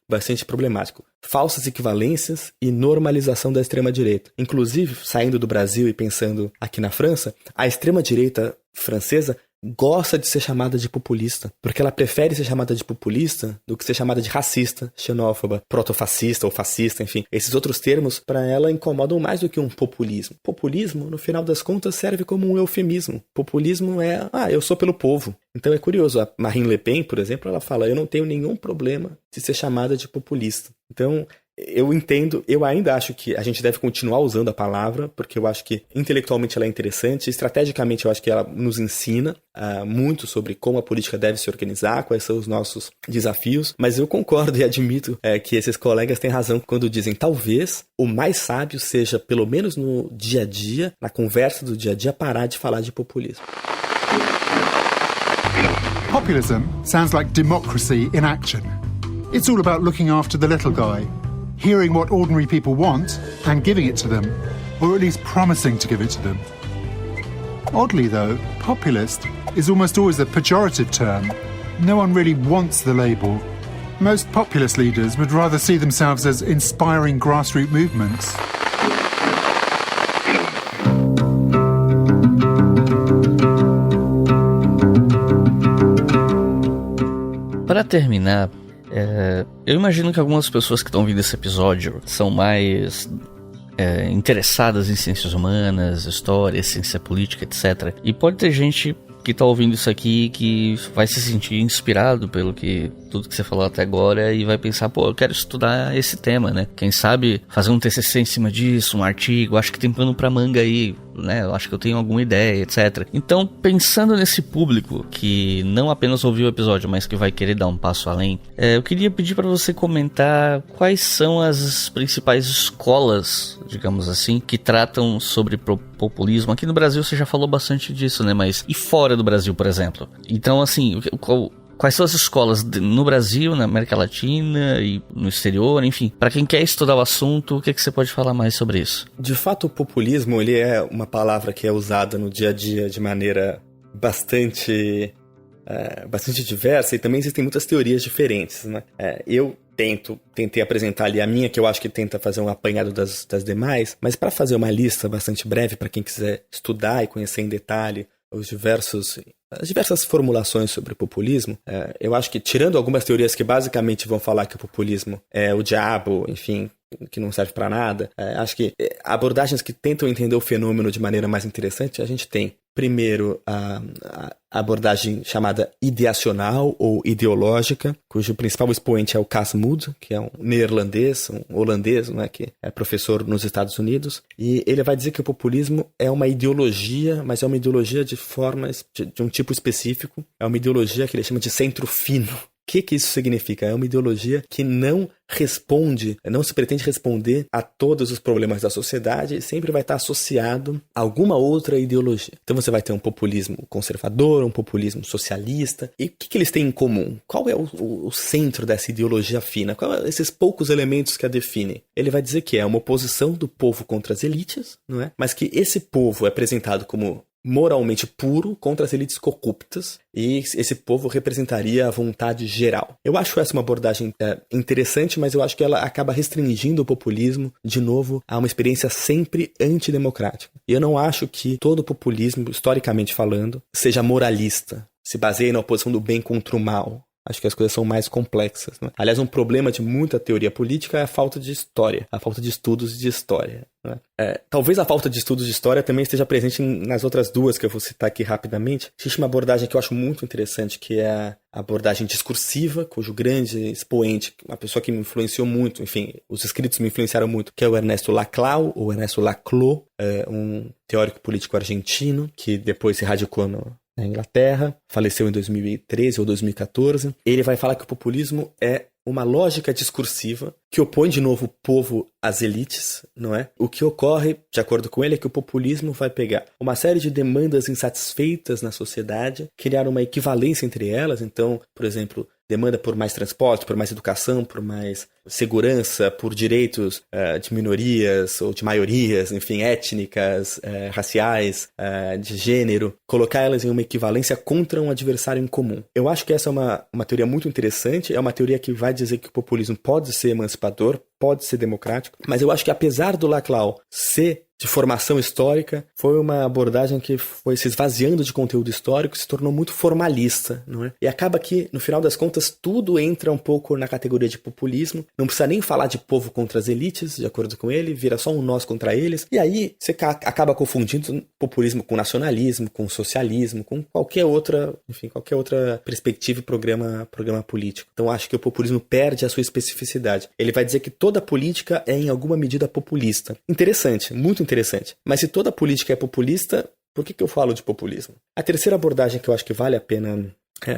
problemático. Falsas equivalências e normalização da extrema-direita. Inclusive, saindo do Brasil e pensando aqui na França, a extrema-direita francesa gosta de ser chamada de populista, porque ela prefere ser chamada de populista do que ser chamada de racista, xenófoba, protofascista ou fascista, enfim. Esses outros termos, para ela, incomodam mais do que um populismo. Populismo, no final das contas, serve como um eufemismo. Populismo é, eu sou pelo povo. Então é curioso, a Marine Le Pen, por exemplo, ela fala, eu não tenho nenhum problema de ser chamada de populista. Então, eu entendo, eu ainda acho que a gente deve continuar usando a palavra, porque eu acho que intelectualmente ela é interessante, estrategicamente eu acho que ela nos ensina muito sobre como a política deve se organizar, quais são os nossos desafios, mas eu concordo e admito que esses colegas têm razão quando dizem talvez o mais sábio seja, pelo menos no dia a dia, na conversa do dia a dia, parar de falar de populismo. Populism sounds like democracy in action. It's all about looking after the little guy, hearing what ordinary people want and giving it to them, or at least promising to give it to them. Oddly though, populist is almost always a pejorative term. No one really wants the label. Most populist leaders would rather see themselves as inspiring grassroots movements. Para terminar, eu imagino que algumas pessoas que estão ouvindo esse episódio são mais interessadas em ciências humanas, história, ciência política, etc. E pode ter gente que está ouvindo isso aqui que vai se sentir inspirado pelo que tudo que você falou até agora e vai pensar, eu quero estudar esse tema, né? Quem sabe fazer um TCC em cima disso, um artigo, acho que tem pano pra manga aí. né? Eu acho que eu tenho alguma ideia, etc. Então, pensando nesse público que não apenas ouviu o episódio, mas que vai querer dar um passo além, eu queria pedir para você comentar quais são as principais escolas, digamos assim, que tratam sobre populismo. Aqui no Brasil você já falou bastante disso, né? Mas e fora do Brasil, por exemplo? Então, assim, quais são as escolas no Brasil, na América Latina e no exterior, enfim, para quem quer estudar o assunto, o que você pode falar mais sobre isso? De fato, o populismo, ele é uma palavra que é usada no dia a dia de maneira bastante diversa, e também existem muitas teorias diferentes, né? Eu tentei apresentar ali a minha, que eu acho que tenta fazer um apanhado das demais, mas para fazer uma lista bastante breve para quem quiser estudar e conhecer em detalhe as diversas formulações sobre o populismo, eu acho que, tirando algumas teorias que basicamente vão falar que o populismo é o diabo, enfim, que não serve para nada, acho que abordagens que tentam entender o fenômeno de maneira mais interessante, a gente tem, primeiro, a abordagem chamada ideacional ou ideológica, cujo principal expoente é o Cas Mudde, que é um neerlandês, um holandês, né, que é professor nos Estados Unidos, e ele vai dizer que o populismo é uma ideologia, mas é uma ideologia de formas, de um tipo específico, é uma ideologia que ele chama de centro fino. O que isso significa? É uma ideologia que não se pretende responder a todos os problemas da sociedade e sempre vai estar associado a alguma outra ideologia. Então você vai ter um populismo conservador, um populismo socialista. E o que eles têm em comum? Qual é o centro dessa ideologia fina? Quais são esses poucos elementos que a definem? Ele vai dizer que é uma oposição do povo contra as elites, não é? Mas que esse povo é apresentado como moralmente puro contra as elites corruptas, e esse povo representaria a vontade geral. Eu acho essa uma abordagem interessante, mas eu acho que ela acaba restringindo o populismo, de novo, a uma experiência sempre antidemocrática. E eu não acho que todo populismo, historicamente falando, seja moralista, se baseie na oposição do bem contra o mal. Acho que as coisas são mais complexas, né? Aliás, um problema de muita teoria política é a falta de história, a falta de estudos de história, né? Talvez a falta de estudos de história também esteja presente nas outras duas que eu vou citar aqui rapidamente. Existe uma abordagem que eu acho muito interessante, que é a abordagem discursiva, cujo grande expoente, uma pessoa que me influenciou muito, enfim, os escritos me influenciaram muito, que é o Ernesto Laclau, ou Ernesto Laclau, um teórico político argentino, que depois se radicou na Inglaterra, faleceu em 2013 ou 2014. Ele vai falar que o populismo é uma lógica discursiva que opõe de novo o povo às elites, não é? O que ocorre, de acordo com ele, é que o populismo vai pegar uma série de demandas insatisfeitas na sociedade, criar uma equivalência entre elas. Então, por exemplo, demanda por mais transporte, por mais educação, por mais segurança, por direitos de minorias ou de maiorias, enfim, étnicas, raciais, de gênero, colocar elas em uma equivalência contra um adversário em comum. Eu acho que essa é uma teoria muito interessante, é uma teoria que vai dizer que o populismo pode ser emancipador, pode ser democrático, mas eu acho que apesar do Laclau ser de formação histórica, foi uma abordagem que foi se esvaziando de conteúdo histórico e se tornou muito formalista, não é? E acaba que, no final das contas, tudo entra um pouco na categoria de populismo, não precisa nem falar de povo contra as elites, de acordo com ele, vira só um nós contra eles, e aí você acaba confundindo populismo com nacionalismo, com socialismo, com qualquer outra perspectiva e programa político. Então acho que o populismo perde a sua especificidade. Ele vai dizer que toda política é em alguma medida populista. Interessante, muito interessante. Mas se toda política é populista, por que eu falo de populismo? A terceira abordagem que eu acho que vale a pena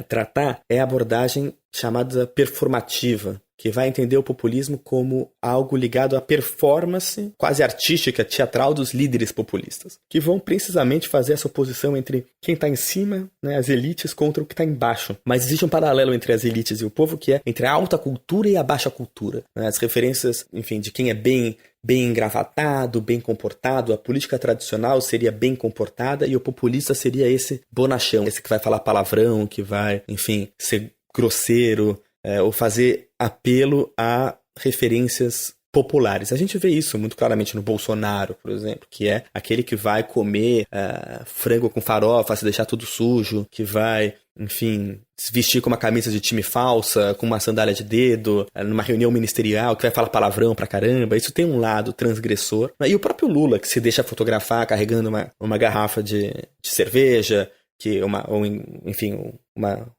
tratar é a abordagem chamada performativa, que vai entender o populismo como algo ligado à performance quase artística, teatral dos líderes populistas, que vão precisamente fazer essa oposição entre quem está em cima, né, as elites, contra o que está embaixo. Mas existe um paralelo entre as elites e o povo, que é entre a alta cultura e a baixa cultura, né? As referências, enfim, de quem é bem engravatado, bem comportado. A política tradicional seria bem comportada e o populista seria esse bonachão, esse que vai falar palavrão, que vai, enfim, ser grosseiro, ou fazer apelo a referências populares. A gente vê isso muito claramente no Bolsonaro, por exemplo, que é aquele que vai comer frango com farofa, se deixar tudo sujo, que vai, enfim, se vestir com uma camisa de time falsa, com uma sandália de dedo, numa reunião ministerial, que vai falar palavrão pra caramba. Isso tem um lado transgressor. E o próprio Lula, que se deixa fotografar carregando uma garrafa de cerveja,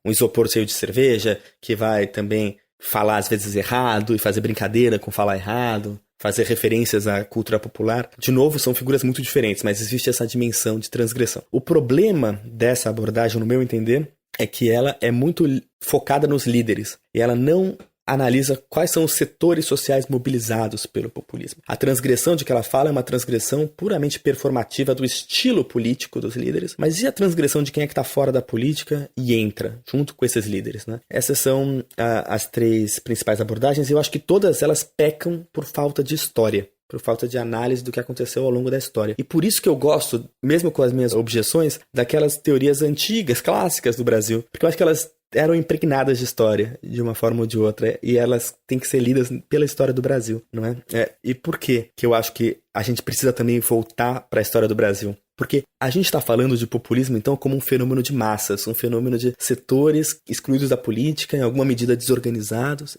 um isopor cheio de cerveja, que vai também falar às vezes errado e fazer brincadeira com falar errado. fazer referências à cultura popular. De novo, são figuras muito diferentes, mas existe essa dimensão de transgressão. O problema dessa abordagem, no meu entender, é que ela é muito focada nos líderes e ela não analisa quais são os setores sociais mobilizados pelo populismo. A transgressão de que ela fala é uma transgressão puramente performativa do estilo político dos líderes, mas e a transgressão de quem é que está fora da política e entra junto com esses líderes, né? Essas são as 3 principais abordagens e eu acho que todas elas pecam por falta de história, por falta de análise do que aconteceu ao longo da história. E por isso que eu gosto, mesmo com as minhas objeções, daquelas teorias antigas, clássicas do Brasil, porque eu acho que elas eram impregnadas de história, de uma forma ou de outra, e elas têm que ser lidas pela história do Brasil, não é? E por que eu acho que a gente precisa também voltar para a história do Brasil? Porque a gente está falando de populismo, então, como um fenômeno de massas, um fenômeno de setores excluídos da política, em alguma medida desorganizados,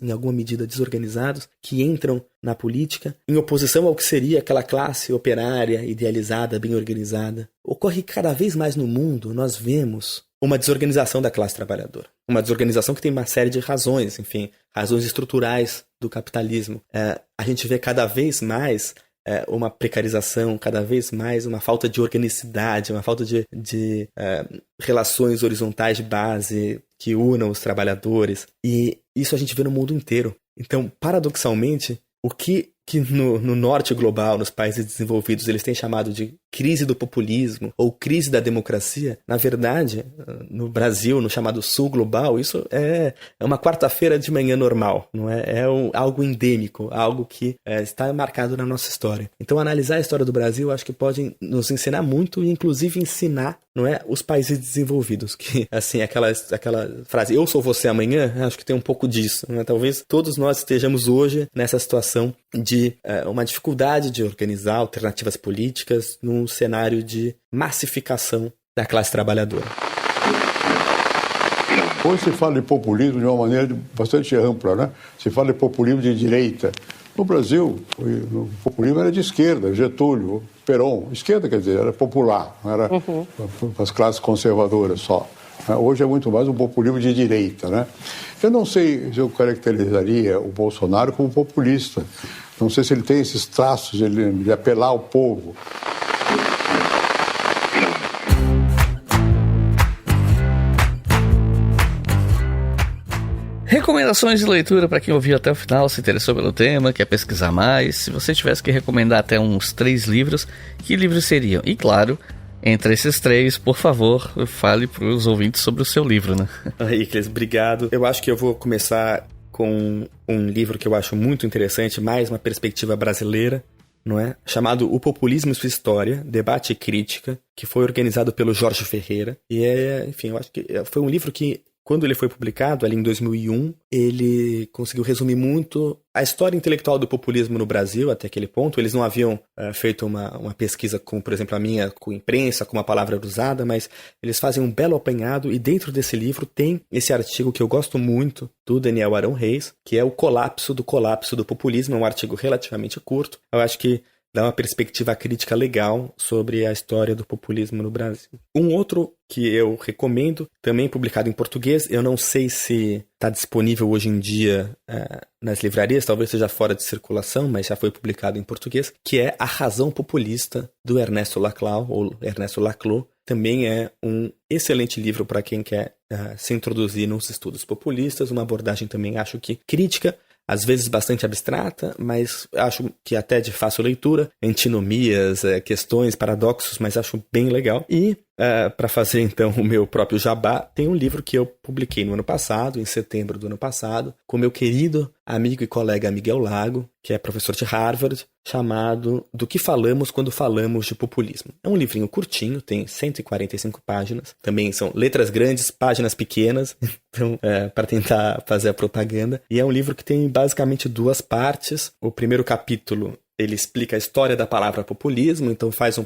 que entram na política, em oposição ao que seria aquela classe operária, idealizada, bem organizada. Ocorre cada vez mais no mundo, nós vemos uma desorganização da classe trabalhadora. Uma desorganização que tem uma série de razões, enfim, razões estruturais do capitalismo. A gente vê cada vez mais uma precarização, cada vez mais uma falta de organicidade, uma falta de relações horizontais de base que unam os trabalhadores. E isso a gente vê no mundo inteiro. Então, paradoxalmente, o que no norte global, nos países desenvolvidos, eles têm chamado de crise do populismo ou crise da democracia, na verdade, no Brasil, no chamado sul global, isso é uma quarta-feira de manhã normal, não é? É algo endêmico, algo que está marcado na nossa história. Então, analisar a história do Brasil, acho que pode nos ensinar muito e, inclusive, ensinar, não é, os países desenvolvidos, que, assim, aquela frase, eu sou você amanhã, acho que tem um pouco disso, não é? Talvez todos nós estejamos hoje nessa situação de uma dificuldade de organizar alternativas políticas num cenário de massificação da classe trabalhadora. Hoje se fala de populismo de uma maneira bastante ampla, né? Se fala de populismo de direita. No Brasil, o populismo era de esquerda, Getúlio, Perón. Esquerda, quer dizer, era popular, não era para as classes conservadoras só. Hoje é muito mais um populismo de direita, né? Eu não sei se eu caracterizaria o Bolsonaro como populista. Não sei se ele tem esses traços de apelar ao povo. Recomendações de leitura para quem ouviu até o final, se interessou pelo tema, quer pesquisar mais. Se você tivesse que recomendar até uns 3 livros, que livros seriam? E claro, entre esses 3, por favor, fale para os ouvintes sobre o seu livro, né? Icles, obrigado. Eu acho que eu vou começar com um livro que eu acho muito interessante, mais uma perspectiva brasileira, não é? Chamado O Populismo e Sua História, Debate e Crítica, que foi organizado pelo Jorge Ferreira. E enfim, eu acho que foi um livro que, quando ele foi publicado, ali em 2001, ele conseguiu resumir muito a história intelectual do populismo no Brasil até aquele ponto. Eles não haviam feito uma pesquisa com, por exemplo, a minha, com imprensa, com uma palavra usada, mas eles fazem um belo apanhado e dentro desse livro tem esse artigo que eu gosto muito, do Daniel Arão Reis, que é o colapso do populismo. É um artigo relativamente curto. Eu acho que dá uma perspectiva crítica legal sobre a história do populismo no Brasil. Um outro que eu recomendo, também publicado em português, eu não sei se está disponível hoje em dia nas livrarias, talvez seja fora de circulação, mas já foi publicado em português, que é A Razão Populista, do Ernesto Laclau, ou Ernesto Laclau. Também é um excelente livro para quem quer se introduzir nos estudos populistas, uma abordagem também, acho que crítica, às vezes bastante abstrata, mas acho que até de fácil leitura, antinomias, questões, paradoxos, mas acho bem legal. E para fazer então o meu próprio jabá, tem um livro que eu publiquei no ano passado, em setembro do ano passado, com meu querido amigo e colega Miguel Lago, que é professor de Harvard, chamado Do que Falamos Quando Falamos de Populismo. É um livrinho curtinho, tem 145 páginas, também são letras grandes, páginas pequenas, então para tentar fazer a propaganda. E é um livro que tem basicamente 2 partes. O primeiro capítulo ele explica a história da palavra populismo, então faz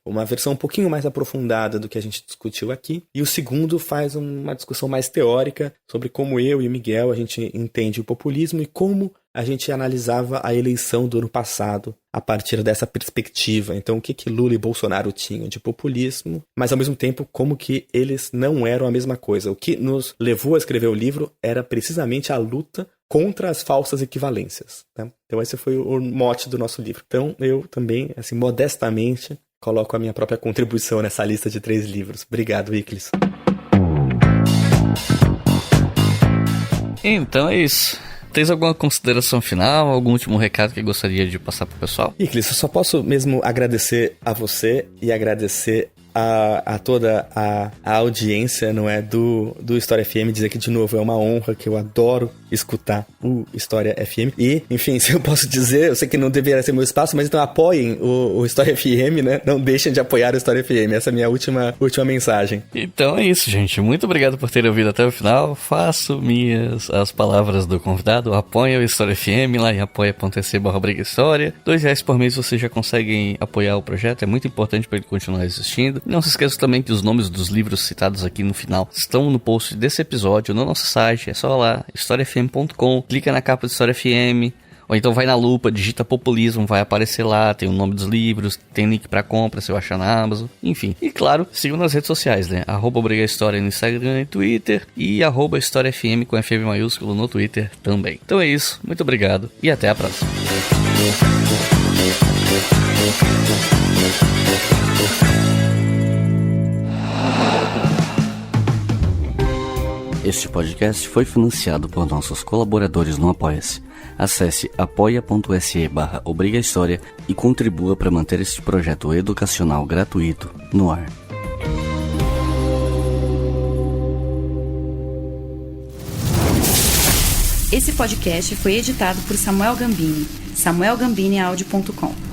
uma versão um pouquinho mais aprofundada do que a gente discutiu aqui. E o segundo faz uma discussão mais teórica sobre como eu e o Miguel a gente entende o populismo e como a gente analisava a eleição do ano passado a partir dessa perspectiva. Então, o que Lula e Bolsonaro tinham de populismo, mas ao mesmo tempo como que eles não eram a mesma coisa. O que nos levou a escrever o livro era precisamente a luta contra as falsas equivalências. Tá? Então esse foi o mote do nosso livro. Então eu também, assim, modestamente, coloco a minha própria contribuição nessa lista de 3 livros. Obrigado, Iclis. Então é isso. Tens alguma consideração final, algum último recado que gostaria de passar pro pessoal? Iclis, eu só posso mesmo agradecer a você e agradecer a toda a audiência, não é, do História FM, dizer que, de novo, é uma honra, que eu adoro escutar o História FM. E, enfim, se eu posso dizer, eu sei que não deveria ser meu espaço, mas então apoiem o História FM, né? Não deixem de apoiar o História FM. Essa é a minha última mensagem. Então é isso, gente. Muito obrigado por terem ouvido até o final. Faço minhas as palavras do convidado. Apoiem o História FM lá em apoia.se/brigahistoria. R$2 por mês vocês já conseguem apoiar o projeto. É muito importante para ele continuar existindo. Não se esqueça também que os nomes dos livros citados aqui no final estão no post desse episódio no nosso site. É só lá, historiafm.com, clica na capa do História FM, ou então vai na lupa, digita populismo, vai aparecer lá, tem o nome dos livros, tem link pra compra, se eu achar na Amazon, enfim. E claro, sigam nas redes sociais, né? @brigahistoria no Instagram e Twitter, e @historiafm com FM maiúsculo no Twitter também. Então é isso, muito obrigado e até a próxima. Este podcast foi financiado por nossos colaboradores no Apoia-se. Acesse apoia.se/obrigahistoria e contribua para manter este projeto educacional gratuito no ar. Esse podcast foi editado por Samuel Gambini, samuelgambiniaudio.com.